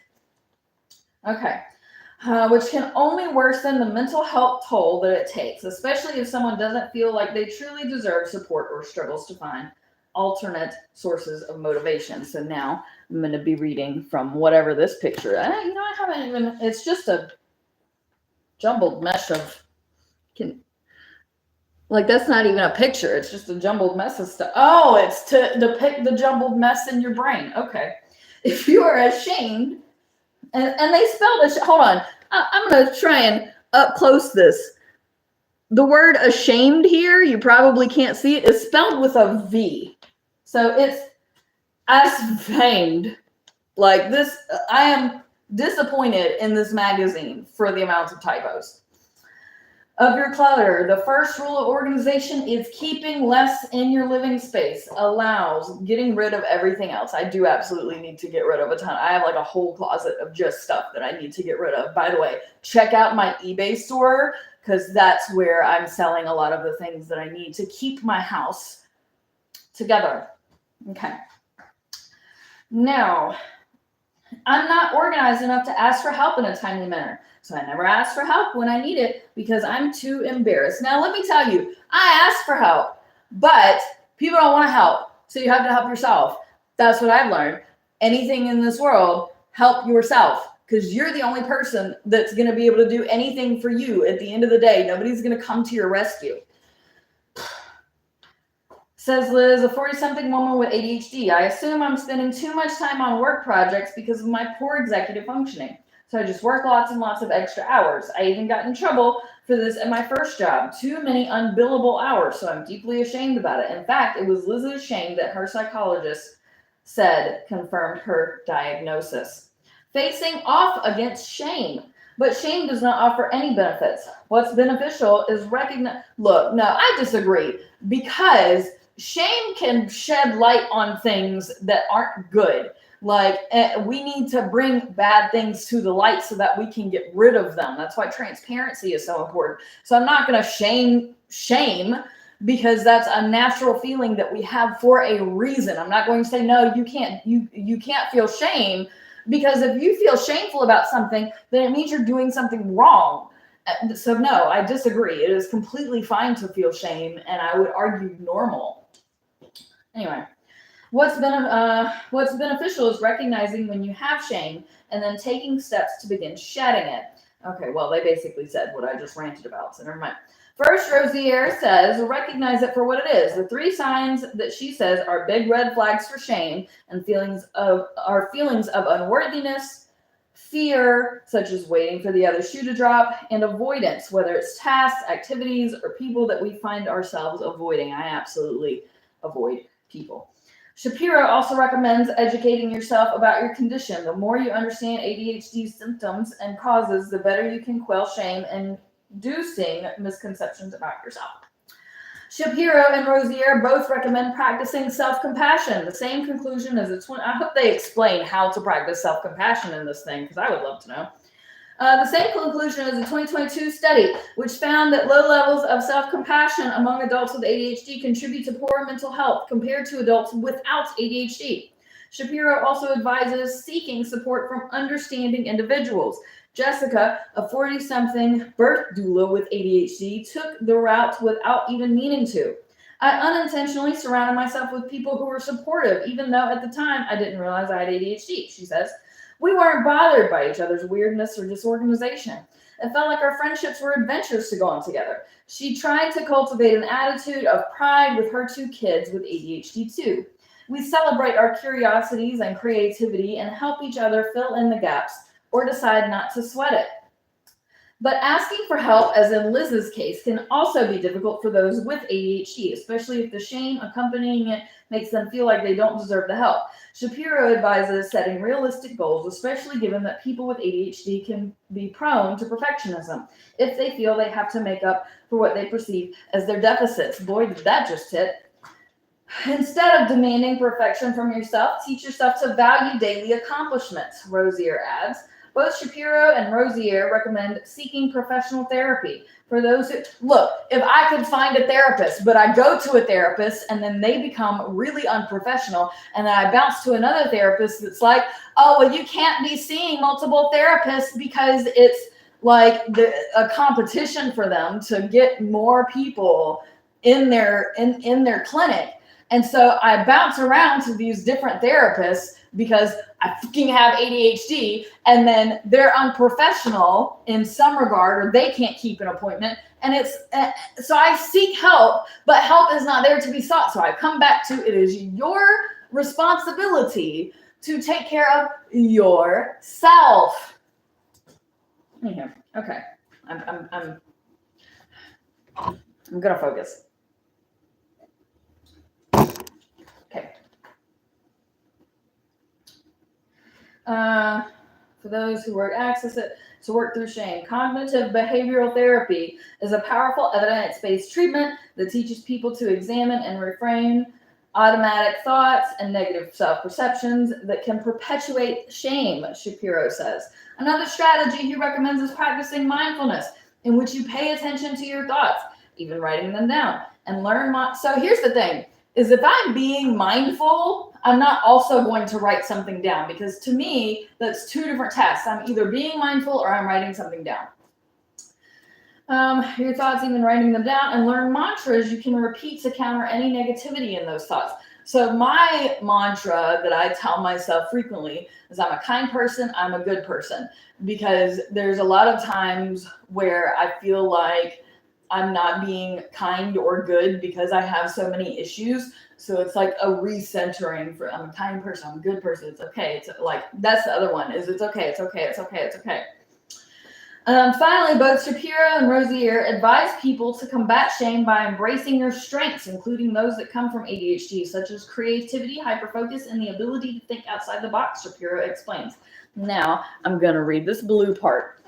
Okay. Which can only worsen the mental health toll that it takes, especially if someone doesn't feel like they truly deserve support or struggles to find alternate sources of motivation. So now I'm going to be reading from whatever this picture. I haven't even. It's just a jumbled mesh of. That's not even a picture. It's just a jumbled mess of stuff. Oh, it's to depict the jumbled mess in your brain. Okay. If you are ashamed. And they spelled it. Hold on. I'm going to try and up close this. The word ashamed here, you probably can't see it, is spelled with a V. So it's ashamed. Like this, I am disappointed in this magazine for the amount of typos. Of your clutter, the first rule of organization is keeping less in your living space allows getting rid of everything else. I do absolutely need to get rid of a ton. I have like a whole closet of just stuff that I need to get rid of. By the way, check out my eBay store because that's where I'm selling a lot of the things that I need to keep my house together. Okay. Now, I'm not organized enough to ask for help in a timely manner. So I never ask for help when I need it because I'm too embarrassed. Now, let me tell you, I ask for help, but people don't want to help. So you have to help yourself. That's what I've learned. Anything in this world, help yourself because you're the only person that's going to be able to do anything for you at the end of the day. Nobody's going to come to your rescue. Says Liz, a 40-something woman with ADHD. I assume I'm spending too much time on work projects because of my poor executive functioning. So I just work lots and lots of extra hours. I even got in trouble for this at my first job. Too many unbillable hours, so I'm deeply ashamed about it. In fact, it was Liz's shame that her psychologist said confirmed her diagnosis. Facing off against shame. But shame does not offer any benefits. What's beneficial is recognize. Look, no, I disagree, because shame can shed light on things that aren't good. Like, we need to bring bad things to the light so that we can get rid of them. That's why transparency is so important. So I'm not going to shame because that's a natural feeling that we have for a reason. I'm not going to say, no, you can't feel shame, because if you feel shameful about something, then it means you're doing something wrong. So no, I disagree. It is completely fine to feel shame, and I would argue normal. Anyway, what's beneficial is recognizing when you have shame and then taking steps to begin shedding it. Okay, well, they basically said what I just ranted about, so never mind. First, Rosier says, recognize it for what it is. The 3 signs that she says are big red flags for shame and feelings of unworthiness, fear, such as waiting for the other shoe to drop, and avoidance, whether it's tasks, activities, or people that we find ourselves avoiding. I absolutely avoid people. Shapiro also recommends educating yourself about your condition. The more you understand ADHD symptoms and causes, the better you can quell shame and inducing misconceptions about yourself. Shapiro and Rosier both recommend practicing self-compassion. The same conclusion as I hope they explain how to practice self-compassion in this thing, because I would love to know. The same conclusion as a 2022 study, which found that low levels of self-compassion among adults with ADHD contribute to poor mental health compared to adults without ADHD. Shapiro also advises seeking support from understanding individuals. Jessica, a 40-something birth doula with ADHD, took the route without even meaning to. I unintentionally surrounded myself with people who were supportive, even though at the time I didn't realize I had ADHD, she says. We weren't bothered by each other's weirdness or disorganization. It felt like our friendships were adventures to go on together. She tried to cultivate an attitude of pride with her 2 kids with ADHD too. We celebrate our curiosities and creativity and help each other fill in the gaps or decide not to sweat it. But asking for help, as in Liz's case, can also be difficult for those with ADHD, especially if the shame accompanying it makes them feel like they don't deserve the help. Shapiro advises setting realistic goals, especially given that people with ADHD can be prone to perfectionism if they feel they have to make up for what they perceive as their deficits. Boy, did that just hit. Instead of demanding perfection from yourself, teach yourself to value daily accomplishments, Rosier adds. Both Shapiro and Rosier recommend seeking professional therapy. For those who, look, if I could find a therapist, but I go to a therapist and then they become really unprofessional, and then I bounce to another therapist that's like, oh, well, you can't be seeing multiple therapists because it's like a competition for them to get more people in their clinic. And so I bounce around to these different therapists because I fucking have ADHD, and then they're unprofessional in some regard, or they can't keep an appointment. And it's so I seek help, but help is not there to be sought. So I come back to it is your responsibility to take care of yourself. Anyhow, okay, I'm gonna focus. For those who work access it to work through shame. Cognitive behavioral therapy is a powerful evidence-based treatment that teaches people to examine and reframe automatic thoughts and negative self-perceptions that can perpetuate shame, Shapiro says. Another strategy he recommends is practicing mindfulness, in which you pay attention to your thoughts, even writing them down, and learn. So here's the thing, is if I'm being mindful, I'm not also going to write something down, because to me, that's 2 different tasks. I'm either being mindful or I'm writing something down. Your thoughts, even writing them down, and learn mantras you can repeat to counter any negativity in those thoughts. So my mantra that I tell myself frequently is I'm a kind person, I'm a good person, because there's a lot of times where I feel like I'm not being kind or good because I have so many issues. So it's like a recentering for I'm a kind person, I'm a good person, it's okay. It's like that's the other one is it's okay, it's okay, it's okay, it's okay. Finally, both Shapiro and Rosier advise people to combat shame by embracing their strengths, including those that come from ADHD, such as creativity, hyperfocus, and the ability to think outside the box, Shapiro explains. Now, I'm going to read this blue part.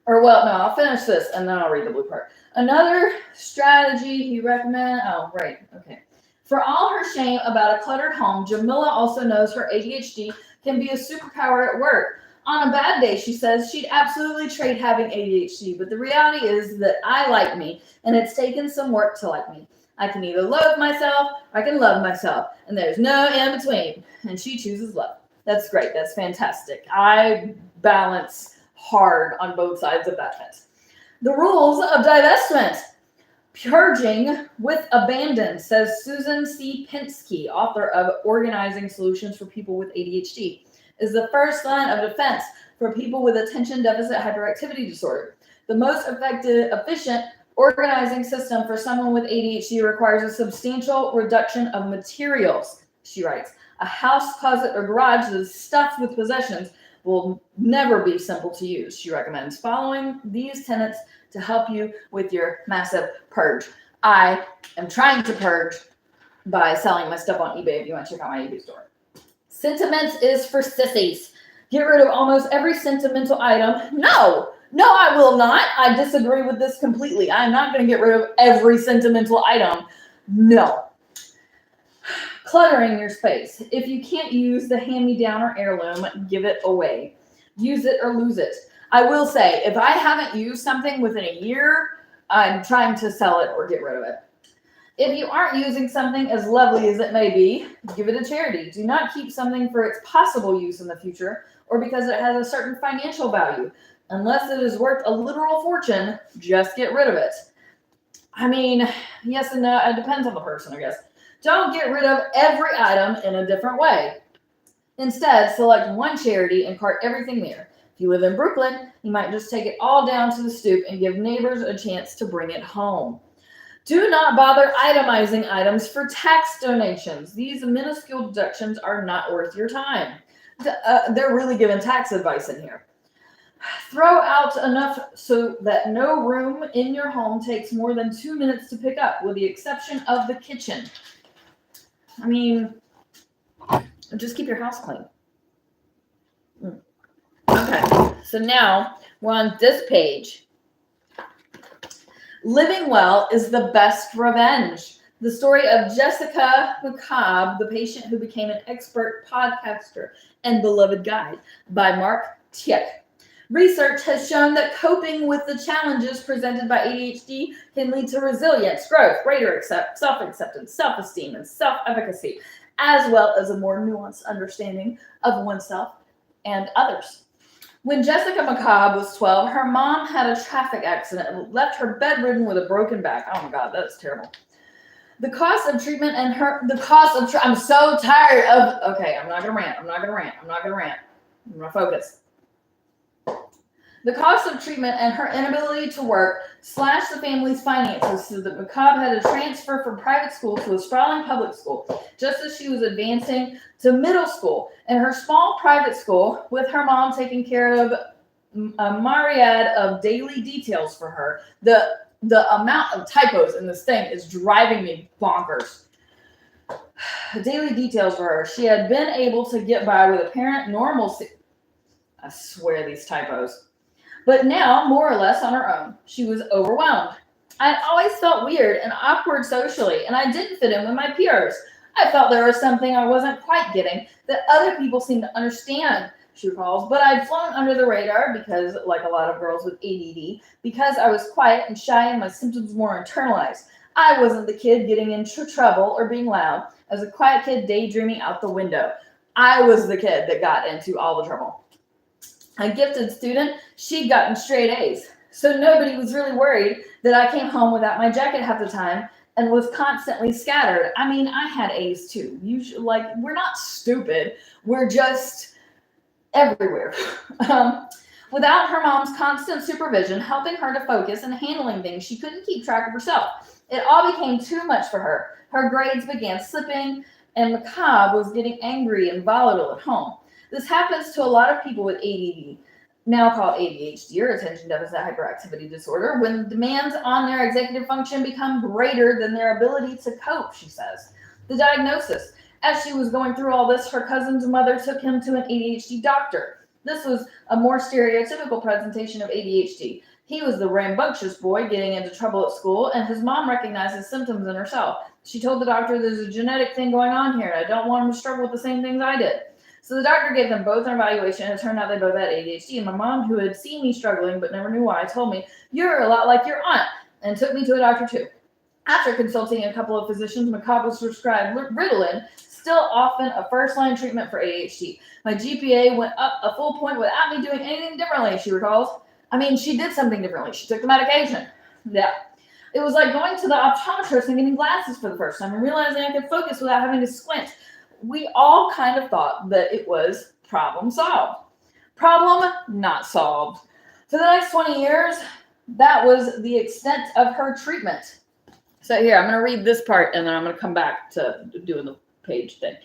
Or, well, no, I'll finish this, and then I'll read the blue part. Another strategy he recommends, oh, right, okay. For all her shame about a cluttered home, Jamila also knows her ADHD can be a superpower at work. On a bad day, she says she'd absolutely trade having ADHD, but the reality is that I like me, and it's taken some work to like me. I can either loathe myself, or I can love myself, and there's no in between. And she chooses love. That's great. That's fantastic. I balance hard on both sides of that fence. The rules of divestment. Purging with abandon, says Susan C. Pinsky, author of Organizing Solutions for People with ADHD, is the first line of defense for people with attention deficit hyperactivity disorder. The most efficient organizing system for someone with ADHD requires a substantial reduction of materials, she writes. A house, closet, or garage that is stuffed with possessions will never be simple to use, she recommends. Following these tenets to help you with your massive purge. I am trying to purge by selling my stuff on eBay if you want to check out my eBay store. Sentiments is for sissies. Get rid of almost every sentimental item. No, I will not. I disagree with this completely. I'm not going to get rid of every sentimental item. No. Cluttering your space. If you can't use the hand-me-down or heirloom, give it away. Use it or lose it. I will say, if I haven't used something within a year, I'm trying to sell it or get rid of it. If you aren't using something as lovely as it may be, give it a charity. Do not keep something for its possible use in the future or because it has a certain financial value. Unless it is worth a literal fortune, just get rid of it. I mean, yes and no, it depends on the person, I guess. Don't get rid of every item in a different way. Instead, select one charity and cart everything there. If you live in Brooklyn, you might just take it all down to the stoop and give neighbors a chance to bring it home. Do not bother itemizing items for tax donations. These minuscule deductions are not worth your time. They're really giving tax advice in here. Throw out enough so that no room in your home takes more than 2 minutes to pick up, with the exception of the kitchen. I mean, just keep your house clean. Okay, so now we're on this page. Living well is the best revenge. The story of Jessica McCobb, the patient who became an expert podcaster and beloved guide, by Mark Tick. Research has shown that coping with the challenges presented by ADHD can lead to resilience, growth, greater self-acceptance, self-esteem, and self-efficacy, as well as a more nuanced understanding of oneself and others. When Jessica McCobb was 12, her mom had a traffic accident and left her bedridden with a broken back. Oh my God, that's terrible. The cost of treatment and I'm so tired of, okay, I'm not going to rant. I'm going to focus. The cost of treatment and her inability to work slashed the family's finances so that McCobb had to transfer from private school to a sprawling public school, just as she was advancing to middle school. In her small private school, with her mom taking care of a myriad of daily details for her, the amount of typos in this thing is driving me bonkers. Daily details for her. She had been able to get by with apparent normalcy. I swear these typos. But now, more or less on her own, she was overwhelmed. I'd always felt weird and awkward socially, and I didn't fit in with my peers. I felt there was something I wasn't quite getting that other people seemed to understand, she recalls, but I'd flown under the radar because, like a lot of girls with ADD, because I was quiet and shy and my symptoms were internalized. I wasn't the kid getting into trouble or being loud. I was a quiet kid daydreaming out the window. I was the kid that got into all the trouble. A gifted student, she'd gotten straight A's. So nobody was really worried that I came home without my jacket half the time and was constantly scattered. I mean, I had A's too. Usually, we're not stupid. We're just everywhere. Without her mom's constant supervision, helping her to focus and handling things she couldn't keep track of herself, it all became too much for her. Her grades began slipping, and Macabre was getting angry and volatile at home. This happens to a lot of people with ADD, now called ADHD or attention deficit hyperactivity disorder, when demands on their executive function become greater than their ability to cope, she says. The diagnosis. As she was going through all this, her cousin's mother took him to an ADHD doctor. This was a more stereotypical presentation of ADHD. He was the rambunctious boy getting into trouble at school, and his mom recognized his symptoms in herself. She told the doctor, there's a genetic thing going on here, and I don't want him to struggle with the same things I did. So the doctor gave them both an evaluation, and it turned out they both had ADHD. And my mom, who had seen me struggling but never knew why, told me, you're a lot like your aunt, and took me to a doctor too. After consulting a couple of physicians, Macabre was prescribed Ritalin, still often a first-line treatment for ADHD. My GPA went up a full point without me doing anything differently, she recalls. I mean, she did something differently. She took the medication. Yeah. It was like going to the optometrist and getting glasses for the first time and realizing I could focus without having to squint. We all kind of thought that it was problem solved. Problem not solved. For the next 20 years, that was the extent of her treatment. So here, I'm going to read this part, and then I'm going to come back to doing the page thing.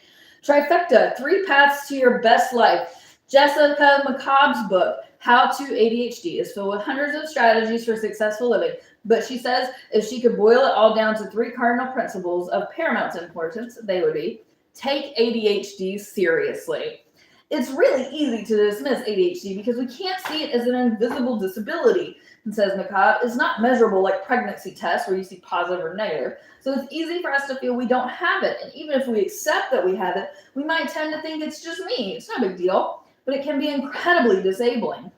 Trifecta, 3 Paths to Your Best Life. Jessica Macabre's book, How to ADHD, is filled with hundreds of strategies for successful living. But she says if she could boil it all down to 3 cardinal principles of paramount importance, they would be: take ADHD seriously. It's really easy to dismiss ADHD because we can't see it as an invisible disability. And says Macabre, it's not measurable like pregnancy tests where you see positive or negative. So it's easy for us to feel we don't have it. And even if we accept that we have it, we might tend to think it's just me. It's not a big deal, but it can be incredibly disabling.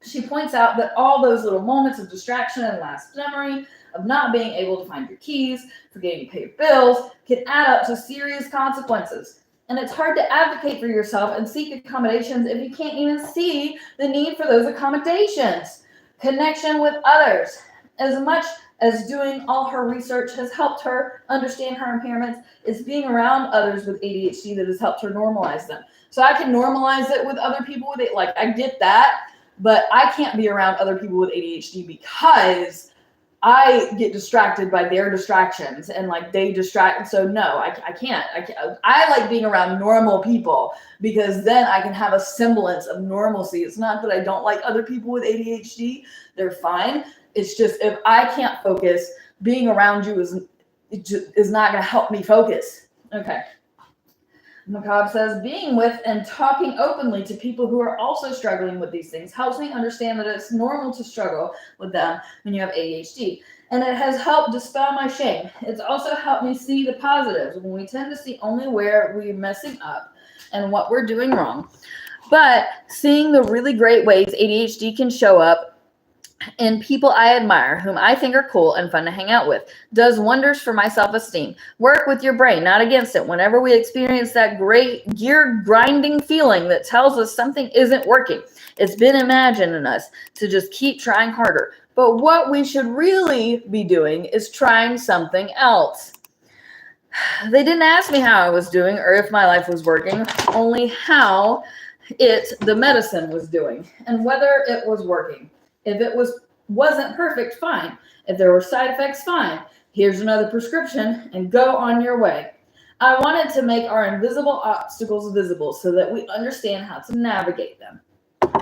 She points out that all those little moments of distraction and last memory, of not being able to find your keys, forgetting to pay your bills, can add up to serious consequences. And it's hard to advocate for yourself and seek accommodations if you can't even see the need for those accommodations. Connection with others. As much as doing all her research has helped her understand her impairments, it's being around others with ADHD that has helped her normalize them. So I can normalize it with other people with it. Like, I get that, but I can't be around other people with ADHD because I get distracted by their distractions and like they distract. So no, I can't. I like being around normal people because then I can have a semblance of normalcy. It's not that I don't like other people with ADHD. They're fine. It's just if I can't focus, being around you is not going to help me focus. Okay. Macabre says, being with and talking openly to people who are also struggling with these things helps me understand that it's normal to struggle with them when you have ADHD. And it has helped dispel my shame. It's also helped me see the positives when we tend to see only where we're messing up and what we're doing wrong. But seeing the really great ways ADHD can show up in people I admire, whom I think are cool and fun to hang out with, does wonders for my self-esteem. Work with your brain, not against it. Whenever we experience that great gear grinding feeling that tells us something isn't working, it's been imagined in us to just keep trying harder. But what we should really be doing is trying something else. They didn't ask me how I was doing or if my life was working, only how the medicine was doing and whether it was working. If it wasn't perfect, fine. If there were side effects, fine. Here's another prescription and go on your way. I wanted to make our invisible obstacles visible so that we understand how to navigate them.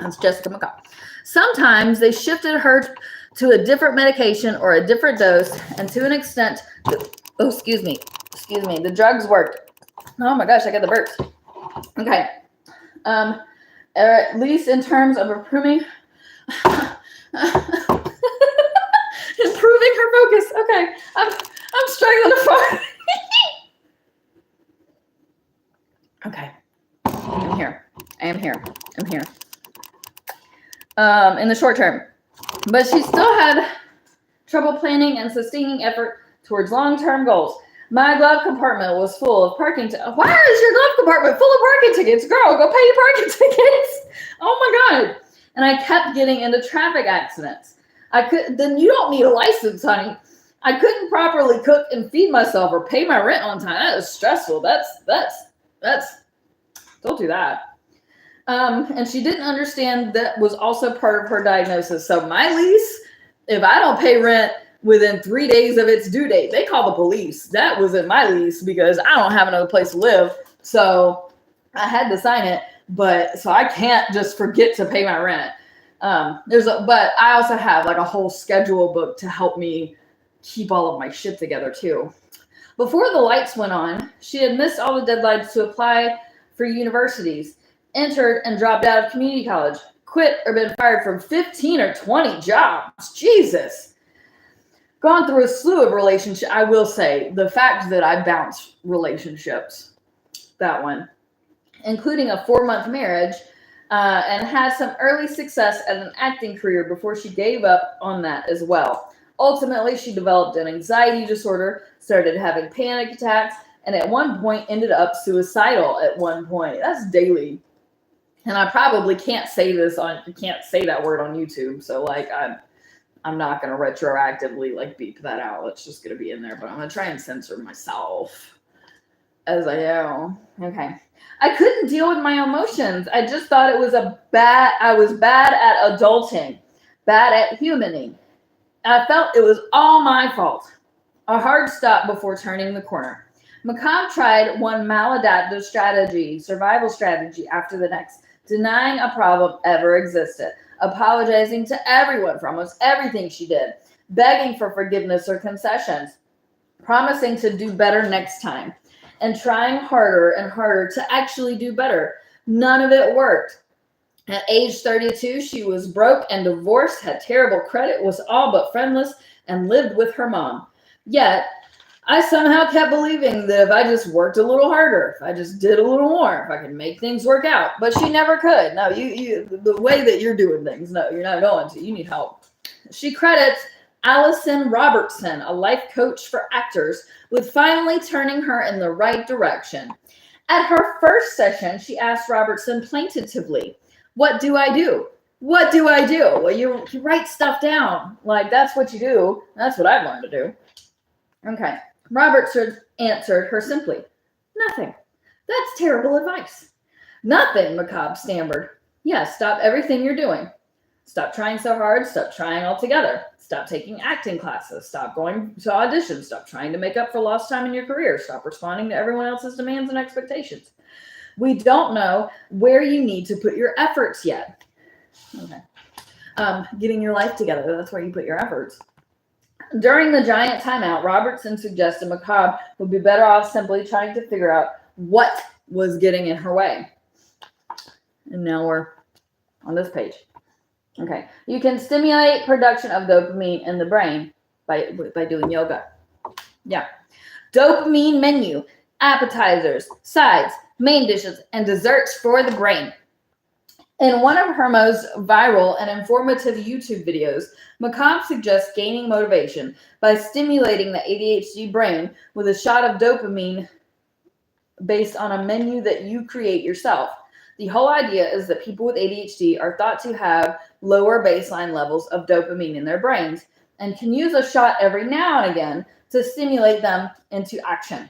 That's Jessica Macabre. Sometimes they shifted her to a different medication or a different dose, and to an extent, the drugs worked. Oh my gosh, I got the burps. Okay. At least in terms of improving her focus. Okay, I'm struggling to focus. Okay, I'm here. In the short term, but she still had trouble planning and sustaining effort towards long-term goals. My glove compartment was full of parking tickets. Why is your glove compartment full of parking tickets? Girl, go pay your parking tickets. Oh my God. And I kept getting into traffic accidents. Then you don't need a license, honey. I couldn't properly cook and feed myself or pay my rent on time. That is stressful. That's don't do that. And she didn't understand that was also part of her diagnosis. So my lease, if I don't pay rent within 3 days of its due date, they call the police. That was in my lease because I don't have another place to live. So I had to sign it, but so I can't just forget to pay my rent. But I also have like a whole schedule book to help me keep all of my shit together too. Before the lights went on, she had missed all the deadlines to apply for universities, entered and dropped out of community college, quit or been fired from 15 or 20 jobs. Jesus. Gone through a slew of relationships. I will say the fact that I bounced relationships, that one, including a 4-month marriage, and had some early success at an acting career before she gave up on that as well. Ultimately, she developed an anxiety disorder, started having panic attacks, and at one point ended up suicidal at one point. That's daily. And I probably can't say that word on YouTube. So like I'm not gonna retroactively like beep that out. It's just gonna be in there, but I'm gonna try and censor myself as I go. Okay. I couldn't deal with my emotions. I just thought I was bad at adulting, bad at humaning. I felt it was all my fault. A hard stop before turning the corner. McCobb tried one maladaptive survival strategy after the next, denying a problem ever existed, apologizing to everyone for almost everything she did, begging for forgiveness or concessions, promising to do better next time, and trying harder and harder to actually do better. None of it worked. At age 32, she was broke and divorced, had terrible credit, was all but friendless, and lived with her mom. Yet, I somehow kept believing that if I just worked a little harder, if I just did a little more, if I could make things work out. But she never could. No, the way that you're doing things, no, you're not going to. You need help. She credits Allison Robertson, a life coach for actors, with finally turning her in the right direction. At her first session, she asked Robertson plaintively, "What do I do? What do I do?" Well, you write stuff down. Like, that's what you do. That's what I've learned to do. Okay. Robertson answered her simply, "Nothing. That's terrible advice." "Nothing," McCobb stammered. "Yes, stop everything you're doing. Stop trying so hard. Stop trying altogether. Stop taking acting classes. Stop going to auditions. Stop trying to make up for lost time in your career. Stop responding to everyone else's demands and expectations. We don't know where you need to put your efforts yet." Okay. Getting your life together. That's where you put your efforts. During the giant timeout, Robertson suggested McCobb would be better off simply trying to figure out what was getting in her way. And now we're on this page. Okay. You can stimulate production of dopamine in the brain by doing yoga. Yeah. Dopamine menu, appetizers, sides, main dishes, and desserts for the brain. In one of her most viral and informative YouTube videos, McCobb suggests gaining motivation by stimulating the ADHD brain with a shot of dopamine based on a menu that you create yourself. The whole idea is that people with ADHD are thought to have lower baseline levels of dopamine in their brains and can use a shot every now and again to stimulate them into action.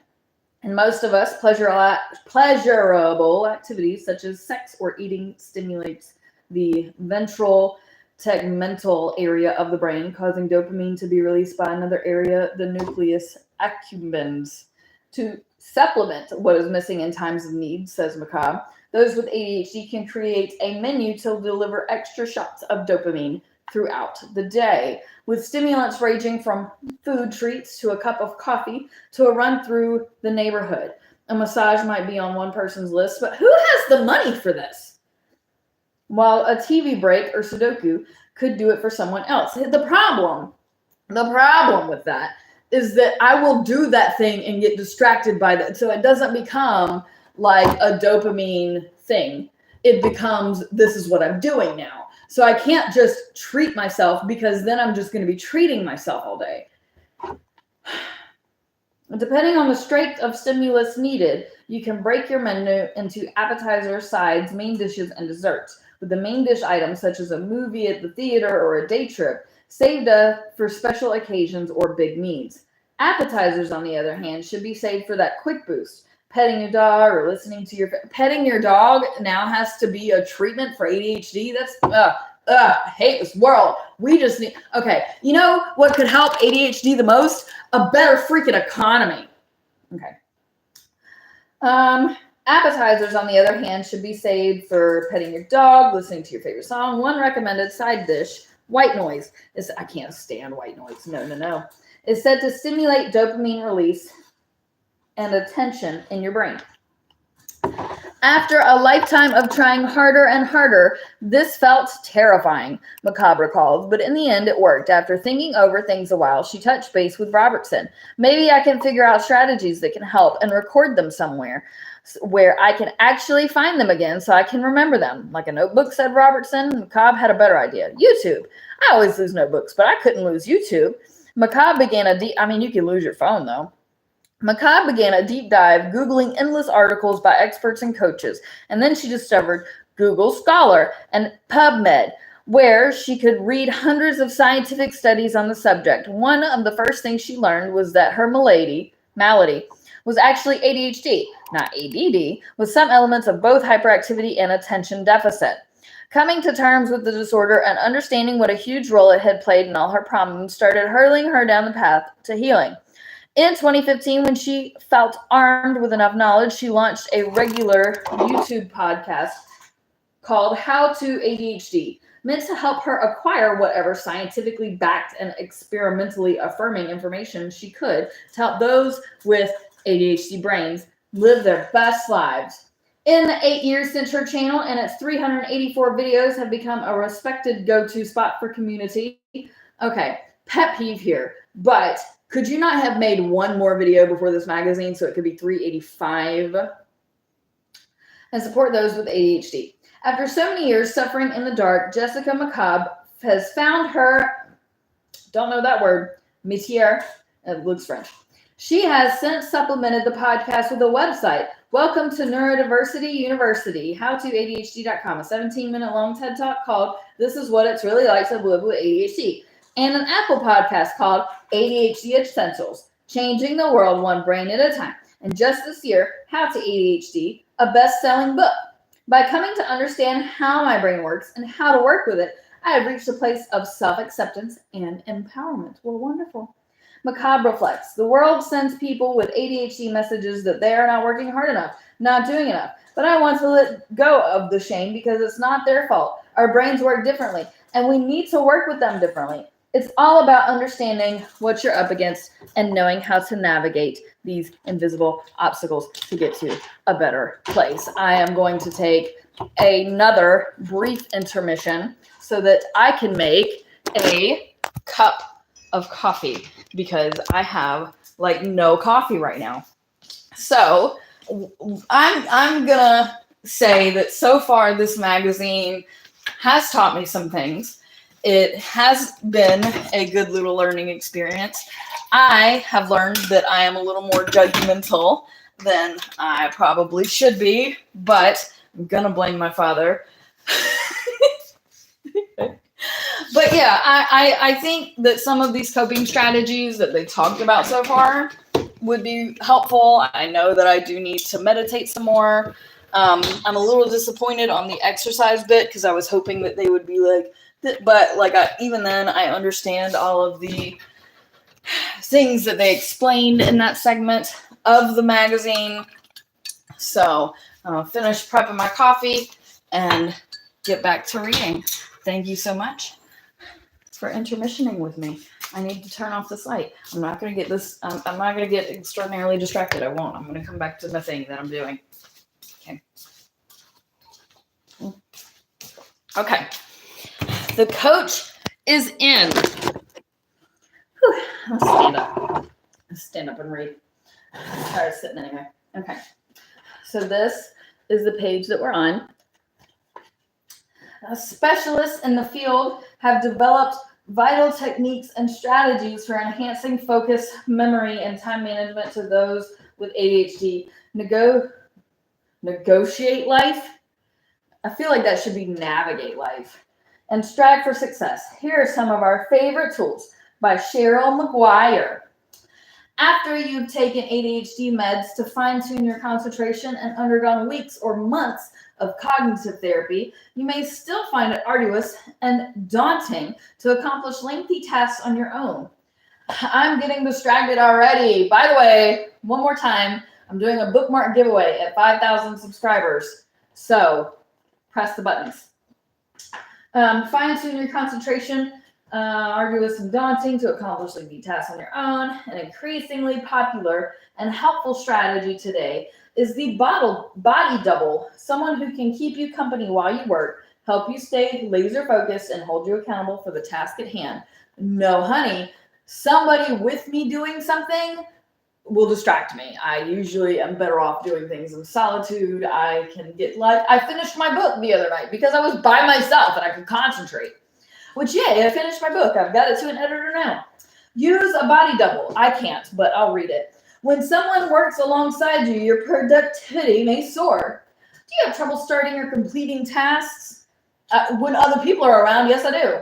And most of us, pleasurable activities such as sex or eating stimulates the ventral tegmental area of the brain, causing dopamine to be released by another area, the nucleus accumbens. To supplement what is missing in times of need, says McCobb, those with ADHD can create a menu to deliver extra shots of dopamine throughout the day, with stimulants ranging from food treats to a cup of coffee to a run through the neighborhood. A massage might be on one person's list, but who has the money for this? While a TV break or Sudoku could do it for someone else. The problem with that is that I will do that thing and get distracted by that. So it doesn't become like a dopamine thing. It becomes, this is what I'm doing now. So I can't just treat myself because then I'm just going to be treating myself all day. Depending on the strength of stimulus needed, you can break your menu into appetizers, sides, main dishes, and desserts, with the main dish items such as a movie at the theater or a day trip saved for special occasions or big meals. Appetizers, on the other hand, should be saved for that quick boost. petting your dog or listening to your petting your dog now has to be a treatment for ADHD. That's I hate this world. We just need, okay, you know what could help ADHD the most? A better freaking economy. Okay. Appetizers, on the other hand, should be saved for petting your dog, listening to your favorite song. One recommended side dish, white noise, is, I can't stand white noise. No. Is said to stimulate dopamine release and attention in your brain. After a lifetime of trying harder and harder, this felt terrifying, Macabre recalls, but in the end it worked. After thinking over things a while, she touched base with Robertson. Maybe I can figure out strategies that can help and record them somewhere where I can actually find them again so I can remember them. Like a notebook, said Robertson. Macabre had a better idea. YouTube. I always lose notebooks, but I couldn't lose YouTube. Macabre began you can lose your phone though. Macabre began a deep dive, Googling endless articles by experts and coaches, and then she discovered Google Scholar and PubMed, where she could read hundreds of scientific studies on the subject. One of the first things she learned was that her malady was actually ADHD, not ADD, with some elements of both hyperactivity and attention deficit. Coming to terms with the disorder and understanding what a huge role it had played in all her problems started hurling her down the path to healing. In 2015, when she felt armed with enough knowledge, she launched a regular YouTube podcast called How to ADHD, meant to help her acquire whatever scientifically backed and experimentally affirming information she could to help those with ADHD brains live their best lives. In the 8 years since her channel and its 384 videos have become a respected go-to spot for community. Okay, pet peeve here, but could you not have made one more video before this magazine so it could be 385? And support those with ADHD. After so many years suffering in the dark, Jessica Macabre has found her, don't know that word, métier, it looks French. She has since supplemented the podcast with a website. Welcome to Neurodiversity University, howtoadhd.com, a 17-minute long TED Talk called This Is What It's Really Like to Live with ADHD, and an Apple podcast called ADHD Essentials, Changing the World One Brain at a Time. And just this year, How to ADHD, a best-selling book. By coming to understand how my brain works and how to work with it, I have reached a place of self-acceptance and empowerment. Well, wonderful. Macabre reflects. The world sends people with ADHD messages that they are not working hard enough, not doing enough. But I want to let go of the shame because it's not their fault. Our brains work differently, and we need to work with them differently. It's all about understanding what you're up against and knowing how to navigate these invisible obstacles to get to a better place. I am going to take another brief intermission so that I can make a cup of coffee because I have like no coffee right now. So I'm gonna say that so far this magazine has taught me some things. It has been a good little learning experience. I have learned that I am a little more judgmental than I probably should be, but I'm gonna blame my father. But yeah, I think that some of these coping strategies that they talked about so far would be helpful. I know that I do need to meditate some more. I'm a little disappointed on the exercise bit because I was hoping that they would be like, but like even then, I understand all of the things that they explained in that segment of the magazine. So I'll finish prepping my coffee and get back to reading. Thank you so much for intermissioning with me. I need to turn off this light. I'm not going to get this. I'm not going to get extraordinarily distracted. I won't. I'm going to come back to the thing that I'm doing. Okay. Okay. The coach is in. Whew. Let's stand up. Let's stand up and read. I'm tired of sitting anyway. Okay. So this is the page that we're on. Specialists in the field have developed vital techniques and strategies for enhancing focus, memory, and time management to those with ADHD. Negotiate life? I feel like that should be navigate life. And strive for success. Here are some of our favorite tools by Cheryl McGuire. After you've taken ADHD meds to fine-tune your concentration and undergone weeks or months of cognitive therapy, you may still find it arduous and daunting to accomplish lengthy tasks on your own. I'm getting distracted already. By the way, one more time, I'm doing a bookmark giveaway at 5,000 subscribers. So press the buttons. Fine-tune your concentration, arduous and daunting to accomplish lengthy tasks on your own. An increasingly popular and helpful strategy today is the body double, someone who can keep you company while you work, help you stay laser focused, and hold you accountable for the task at hand. No, honey, somebody with me doing something will distract me. I usually am better off doing things in solitude. I can get I finished my book the other night because I was by myself and I could concentrate. Which, yay, I finished my book. I've got it to an editor now. Use a body double. I can't, but I'll read it. When someone works alongside you, your productivity may soar. Do you have trouble starting or completing tasks when other people are around? Yes, I do.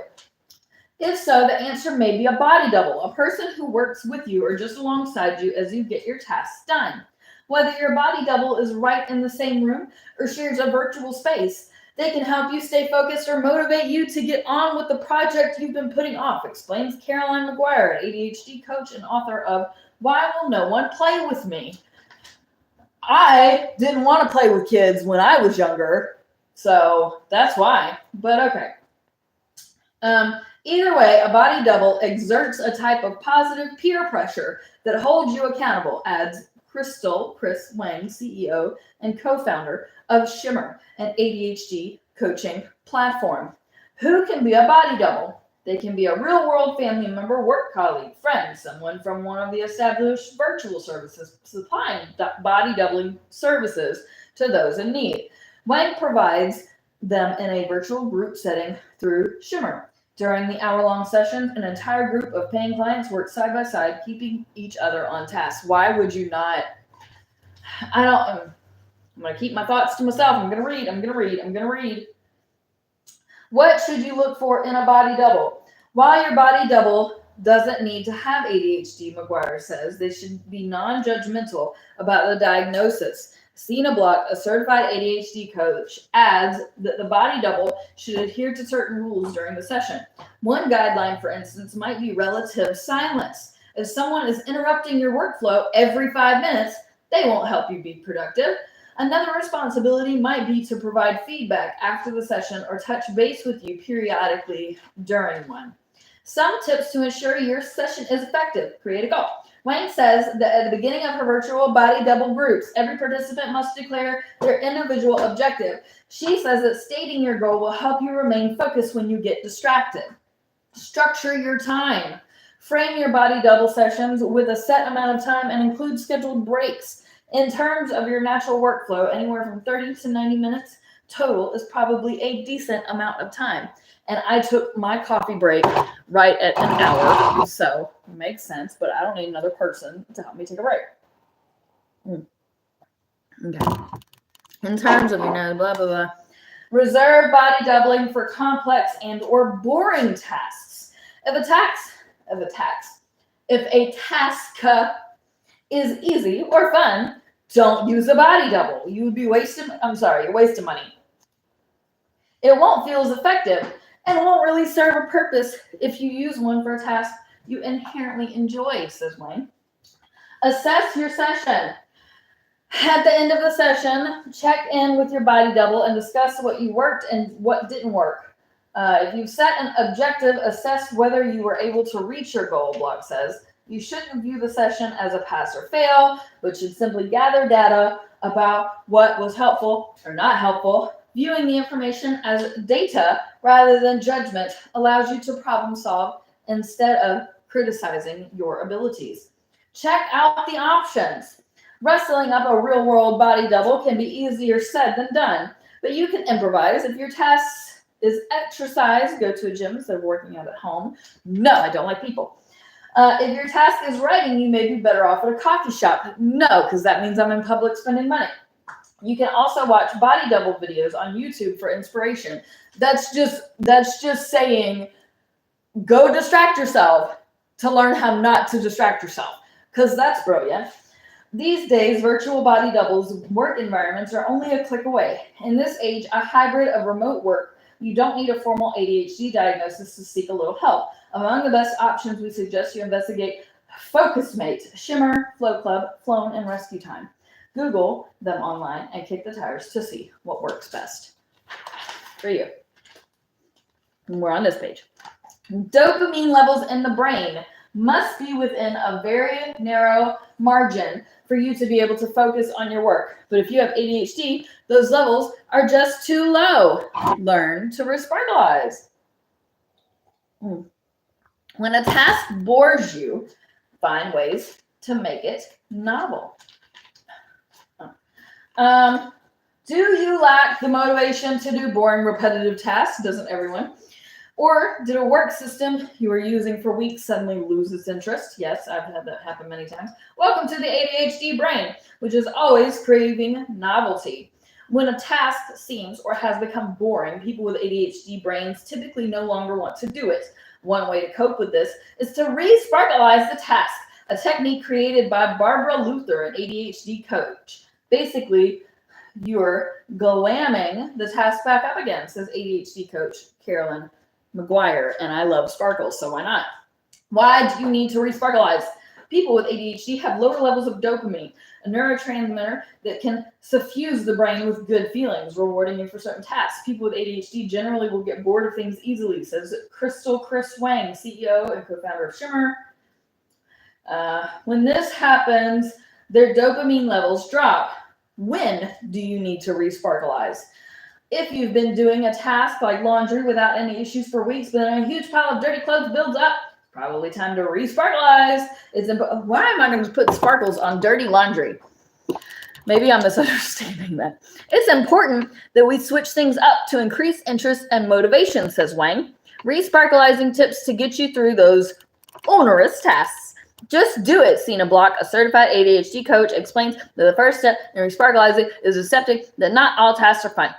If so, the answer may be a body double, a person who works with you or just alongside you as you get your tasks done. Whether your body double is right in the same room or shares a virtual space, they can help you stay focused or motivate you to get on with the project you've been putting off, explains Caroline McGuire, an ADHD coach and author of Why Will No One Play With Me? I didn't want to play with kids when I was younger, so that's why, but okay. Either way, a body double exerts a type of positive peer pressure that holds you accountable, adds Chris Wang, CEO and co-founder of Shimmer, an ADHD coaching platform. Who can be a body double? They can be a real-world family member, work colleague, friend, someone from one of the established virtual services supplying body doubling services to those in need. Wang provides them in a virtual group setting through Shimmer. During the hour-long sessions, an entire group of paying clients work side by side, keeping each other on task. Why would you not? I'm going to keep my thoughts to myself. I'm going to read. What should you look for in a body double? While your body double doesn't need to have ADHD, McGuire says, they should be non-judgmental about the diagnosis. Sina Block, a certified ADHD coach, adds that the body double should adhere to certain rules during the session. One guideline, for instance, might be relative silence. If someone is interrupting your workflow every 5 minutes, they won't help you be productive. Another responsibility might be to provide feedback after the session or touch base with you periodically during one. Some tips to ensure your session is effective. Create a goal. Wang says that at the beginning of her virtual body double groups, every participant must declare their individual objective. She says that stating your goal will help you remain focused when you get distracted. Structure your time. Frame your body double sessions with a set amount of time and include scheduled breaks. In terms of your natural workflow, anywhere from 30 to 90 minutes total is probably a decent amount of time. And I took my coffee break right at an hour, so it makes sense, but I don't need another person to help me take a break. Okay. In terms of, blah, blah, blah. Reserve body doubling for complex and or boring tasks. If a task is easy or fun, don't use a body double. You would be wasting money. It won't feel as effective and won't really serve a purpose if you use one for a task you inherently enjoy, says Wayne. Assess your session. At the end of the session, check in with your body double and discuss what you worked and what didn't work. If you've set an objective, assess whether you were able to reach your goal, Block says. You shouldn't view the session as a pass or fail, but should simply gather data about what was helpful or not helpful. Viewing the information as data rather than judgment allows you to problem solve instead of criticizing your abilities. Check out the options. Wrestling up a real-world body double can be easier said than done, but you can improvise. If your task is exercise, go to a gym instead of working out at home. No, I don't like people. If your task is writing, you may be better off at a coffee shop. No, because that means I'm in public spending money. You can also watch body double videos on YouTube for inspiration. That's just saying, go distract yourself to learn how not to distract yourself. because that's brilliant. These days, virtual body doubles work environments are only a click away. In this age, a hybrid of remote work, you don't need a formal ADHD diagnosis to seek a little help. Among the best options, we suggest you investigate FocusMate, Shimmer, Flow Club, Flown, and Rescue Time. Google them online and kick the tires to see what works best for you. And we're on this page. Dopamine levels in the brain must be within a very narrow margin for you to be able to focus on your work. But if you have ADHD, those levels are just too low. Learn to resparkleize. When a task bores you, find ways to make it novel. Do you lack the motivation to do boring, repetitive tasks? Doesn't everyone? Or did a work system you were using for weeks suddenly lose its interest? Yes, I've had that happen many times. Welcome to the ADHD brain, which is always craving novelty. When a task seems or has become boring, people with ADHD brains typically no longer want to do it. One way to cope with this is to re-sparkleize the task, a technique created by Barbara Luther, an ADHD coach. Basically, you're glamming the task back up again, says ADHD coach Carolyn McGuire, and I love sparkles, so why not? Why do you need to resparkleize? People with ADHD have lower levels of dopamine, a neurotransmitter that can suffuse the brain with good feelings, rewarding you for certain tasks. People with ADHD generally will get bored of things easily, says Chris Wang, CEO and co-founder of Shimmer. When this happens, their dopamine levels drop. When do you need to resparkleize? If you've been doing a task like laundry without any issues for weeks, but then a huge pile of dirty clothes builds up, probably time to resparkleize. Why am I going to put sparkles on dirty laundry? Maybe I'm misunderstanding that. It's important that we switch things up to increase interest and motivation, says Wang. Resparkleizing tips to get you through those onerous tasks. Just do it. Sina Block, a certified ADHD coach, explains that the first step in resparkleizing is accepting that not all tasks are fun.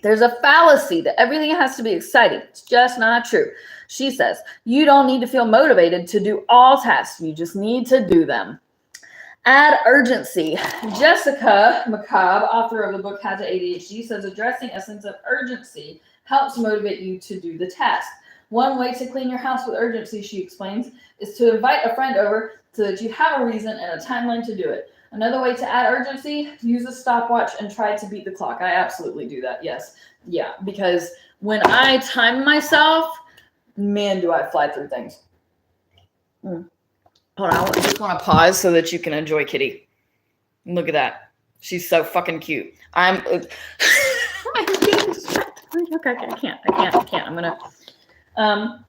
There's a fallacy that everything has to be exciting. It's just not true. She says, you don't need to feel motivated to do all tasks. You just need to do them. Add urgency. Jessica McCobb, author of the book How to ADHD, says addressing a sense of urgency helps motivate you to do the task. One way to clean your house with urgency, she explains, is to invite a friend over so that you have a reason and a timeline to do it. Another way to add urgency, use a stopwatch and try to beat the clock. I absolutely do that, yes. Yeah, because when I time myself, man, do I fly through things. Hold on, I just want to pause so that you can enjoy Kitty. Look at that. She's so fucking cute. I'm getting distracted. Okay, I can't. I'm going to...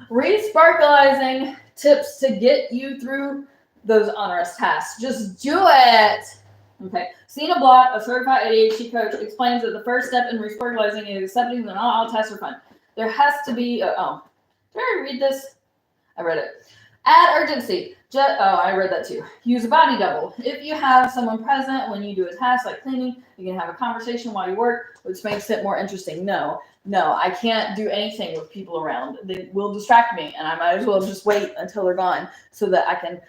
Resparkleizing tips to get you through those onerous tasks. Just do it. Okay. Sina Block, a certified ADHD coach, explains that the first step in resparkleizing is accepting that not all tasks are fun. There has to be did I read this? I read it. Add urgency. I read that too. Use a body double. If you have someone present when you do a task like cleaning, you can have a conversation while you work, which makes it more interesting. No, I can't do anything with people around. They will distract me, and I might as well just wait until they're gone so that I can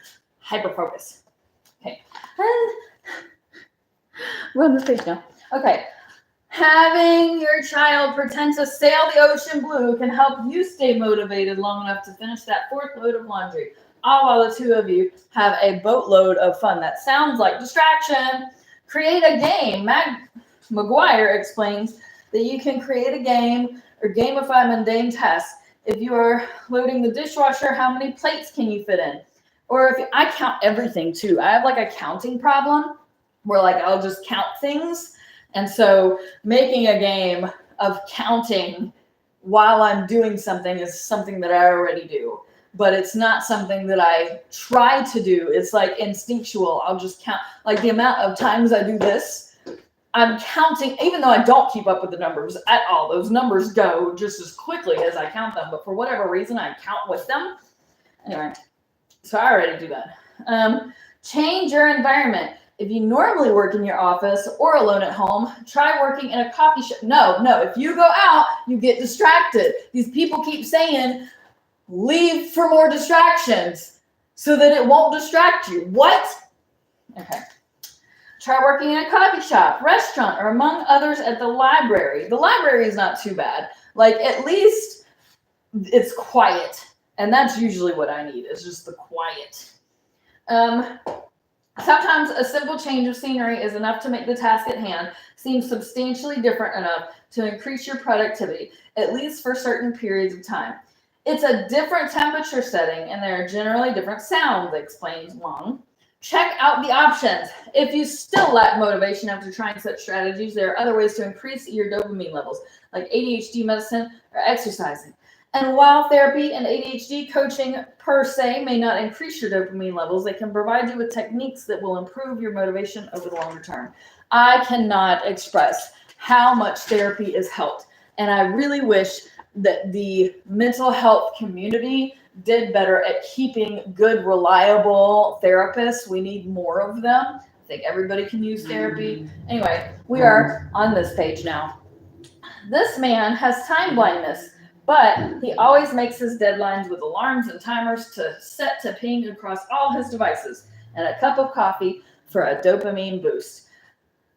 hyper-focus. Okay. We're on this page now. Okay. Having your child pretend to sail the ocean blue can help you stay motivated long enough to finish that fourth load of laundry, all while the two of you have a boatload of fun. That sounds like distraction. Create a game. McGuire explains that you can create a game or gamify mundane tasks. If you are loading the dishwasher, how many plates can you fit in? Or if I count everything too. I have like a counting problem where like I'll just count things. And so making a game of counting while I'm doing something is something that I already do. But it's not something that I try to do. It's like instinctual. I'll just count. Like the amount of times I do this, I'm counting, even though I don't keep up with the numbers at all. Those numbers go just as quickly as I count them. But for whatever reason, I count with them. Anyway, so I already do that. Change your environment. If you normally work in your office or alone at home, try working in a coffee shop. No. If you go out, you get distracted. These people keep saying, leave for more distractions. so that it won't distract you. What? Okay. Try working in a coffee shop, restaurant, or among others at the library. The library is not too bad. Like, at least it's quiet. And that's usually what I need, is just the quiet. Sometimes a simple change of scenery is enough to make the task at hand seem substantially different enough to increase your productivity, at least for certain periods of time. It's a different temperature setting, and there are generally different sounds, explains Wong. Check out the options. If you still lack motivation after trying such strategies, there are other ways to increase your dopamine levels, like ADHD medicine or exercising. And while therapy and ADHD coaching per se may not increase your dopamine levels, they can provide you with techniques that will improve your motivation over the longer term. I cannot express how much therapy has helped. And I really wish that the mental health community did better at keeping good, reliable therapists. We need more of them. I think everybody can use therapy. Anyway, we are on this page now. This man has time blindness, but he always makes his deadlines with alarms and timers to set to ping across all his devices and a cup of coffee for a dopamine boost.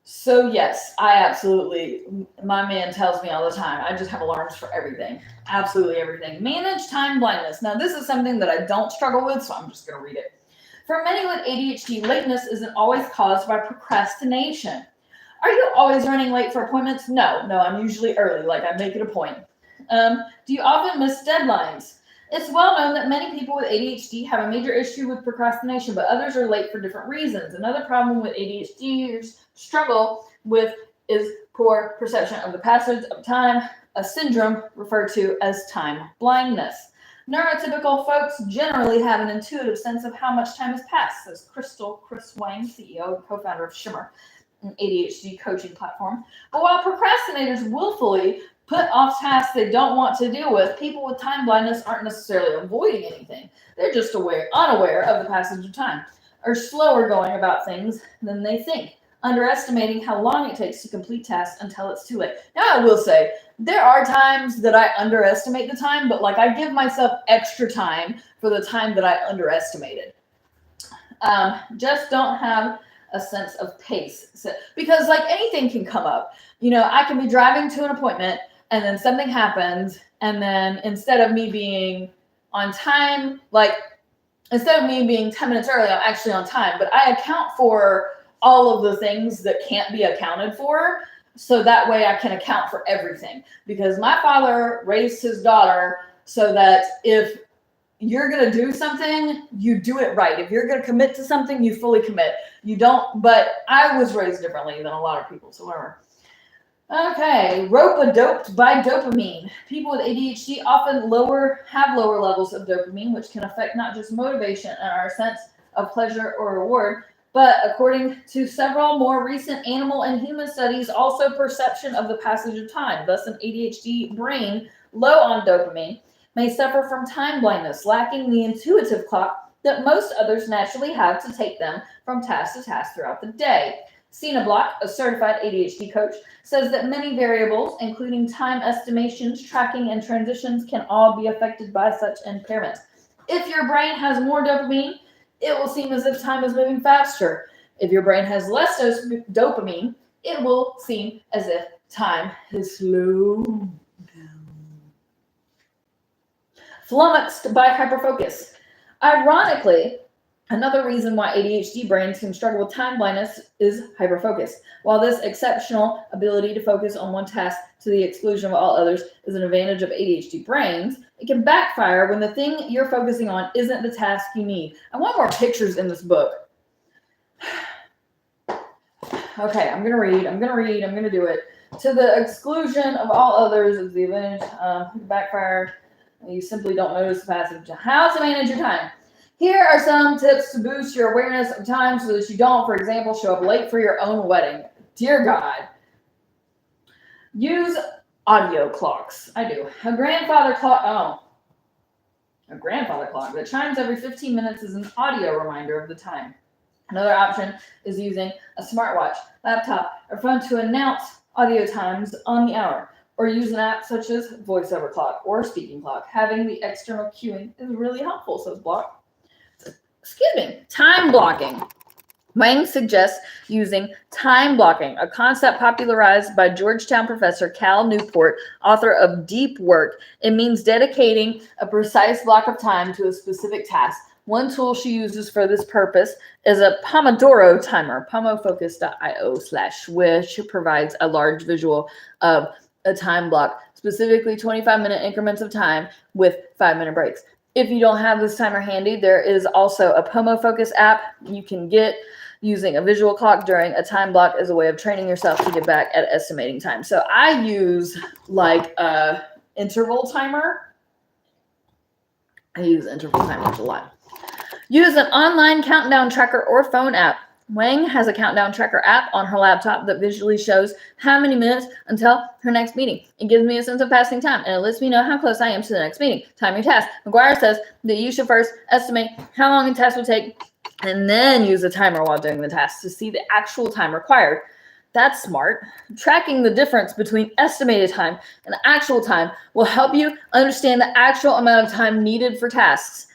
So yes, I absolutely, my man tells me all the time, I just have alarms for everything. Absolutely everything. Manage time blindness. Now this is something that I don't struggle with, so I'm just going to read it. For many with ADHD, lateness isn't always caused by procrastination. Are you always running late for appointments? No, I'm usually early, like I make it a point. Do you often miss deadlines? It's well known that many people with ADHD have a major issue with procrastination, but others are late for different reasons. Another problem with ADHDers struggle with is poor perception of the passage of time, a syndrome referred to as time blindness. Neurotypical folks generally have an intuitive sense of how much time has passed, says Chris Wang, CEO and co-founder of Shimmer, an ADHD coaching platform. But while procrastinators willfully put off tasks they don't want to deal with, people with time blindness aren't necessarily avoiding anything. They're just unaware of the passage of time, or slower going about things than they think, underestimating how long it takes to complete tasks until it's too late. Now, I will say, there are times that I underestimate the time, but like I give myself extra time for the time that I underestimated. Just don't have a sense of pace. So, because like anything can come up. You know, I can be driving to an appointment and then something happens, and then instead of me being on time, instead of me being 10 minutes early, I'm actually on time. But I account for all of the things that can't be accounted for, so that way I can account for everything. Because my father raised his daughter so that if you're going to do something, you do it right. If you're going to commit to something, you fully commit. You don't, but I was raised differently than a lot of people, so whatever. Okay, rope-a-doped by dopamine. People with ADHD often have lower levels of dopamine, which can affect not just motivation and our sense of pleasure or reward, but according to several more recent animal and human studies, also perception of the passage of time. Thus, an ADHD brain low on dopamine may suffer from time blindness, lacking the intuitive clock that most others naturally have to take them from task to task throughout the day. Sina Block, a certified ADHD coach, says that many variables, including time estimations, tracking, and transitions, can all be affected by such impairments. If your brain has more dopamine, it will seem as if time is moving faster. If your brain has less dopamine, it will seem as if time is slow down. Flummoxed by hyperfocus. Ironically, another reason why ADHD brains can struggle with time blindness is hyperfocus. While this exceptional ability to focus on one task to the exclusion of all others is an advantage of ADHD brains, it can backfire when the thing you're focusing on isn't the task you need. I want more pictures in this book. Okay, I'm going to do it. To the exclusion of all others is the advantage. Backfire, you simply don't notice the passage. How to manage your time. Here are some tips to boost your awareness of time so that you don't, for example, show up late for your own wedding. Dear God. Use audio clocks. I do. A grandfather clock that chimes every 15 minutes is an audio reminder of the time. Another option is using a smartwatch, laptop, or phone to announce audio times on the hour, or use an app such as VoiceOver Clock or Speaking Clock. Having the external cueing is really helpful, says Block. time blocking. Wang suggests using time blocking, a concept popularized by Georgetown professor Cal Newport, author of Deep Work. It means dedicating a precise block of time to a specific task. One tool she uses for this purpose is a Pomodoro timer, pomofocus.io/, which provides a large visual of a time block, specifically 25-minute increments of time with 5-minute breaks. If you don't have this timer handy, there is also a PomoFocus app you can get using a visual clock during a time block as a way of training yourself to get back at estimating time. So I use like a interval timer. I use interval timers a lot. Use an online countdown tracker or phone app. Wang has a countdown tracker app on her laptop that visually shows how many minutes until her next meeting. It gives me a sense of passing time, and it lets me know how close I am to the next meeting. Time your task. McGuire says that you should first estimate how long a task will take and then use a timer while doing the task to see the actual time required. That's smart. Tracking the difference between estimated time and actual time will help you understand the actual amount of time needed for tasks.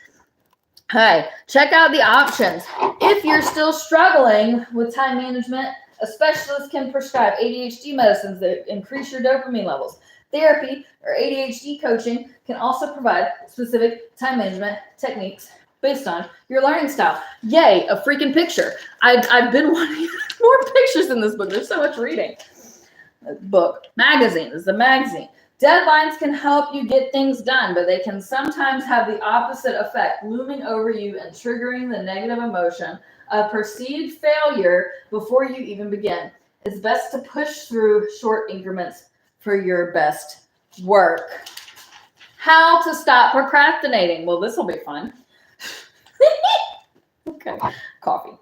Hi, check out the options. If you're still struggling with time management, a specialist can prescribe ADHD medicines that increase your dopamine levels. Therapy or ADHD coaching can also provide specific time management techniques based on your learning style. Yay, a freaking picture. I've been wanting more pictures in this book. There's so much reading. Book. Magazine is the magazine. Deadlines can help you get things done, but they can sometimes have the opposite effect, looming over you and triggering the negative emotion of perceived failure before you even begin. It's best to push through short increments for your best work. How to stop procrastinating. Well, this will be fun. Okay, coffee.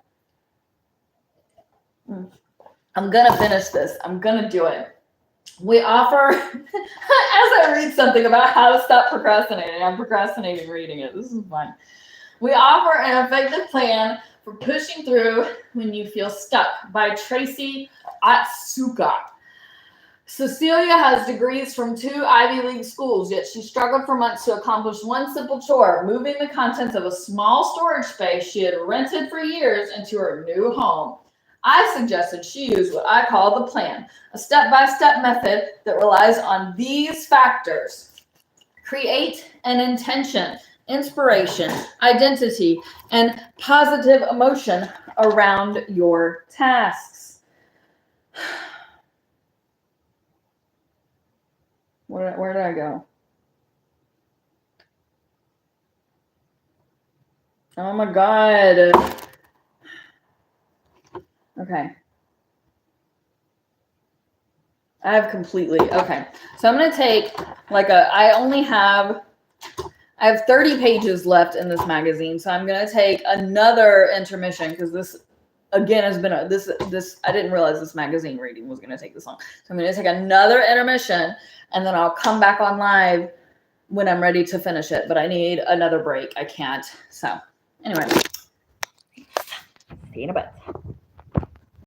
I'm going to finish this. I'm going to do it. We offer, as I read something about how to stop procrastinating, I'm procrastinating reading it. This is fun. We offer an effective plan for pushing through when you feel stuck by Tracy Otsuka. Cecilia has degrees from 2 Ivy League schools, yet she struggled for months to accomplish one simple chore, moving the contents of a small storage space she had rented for years into her new home. I suggested she use what I call the plan, a step-by-step method that relies on these factors. Create an intention, inspiration, identity, and positive emotion around your tasks. Where did I go? Oh my God. Okay. Okay. So I'm going to take I have 30 pages left in this magazine. So I'm going to take another intermission because this again has been I didn't realize this magazine reading was going to take this long. So I'm going to take another intermission and then I'll come back on live when I'm ready to finish it. But I need another break. I can't. So anyway, see you in a bit.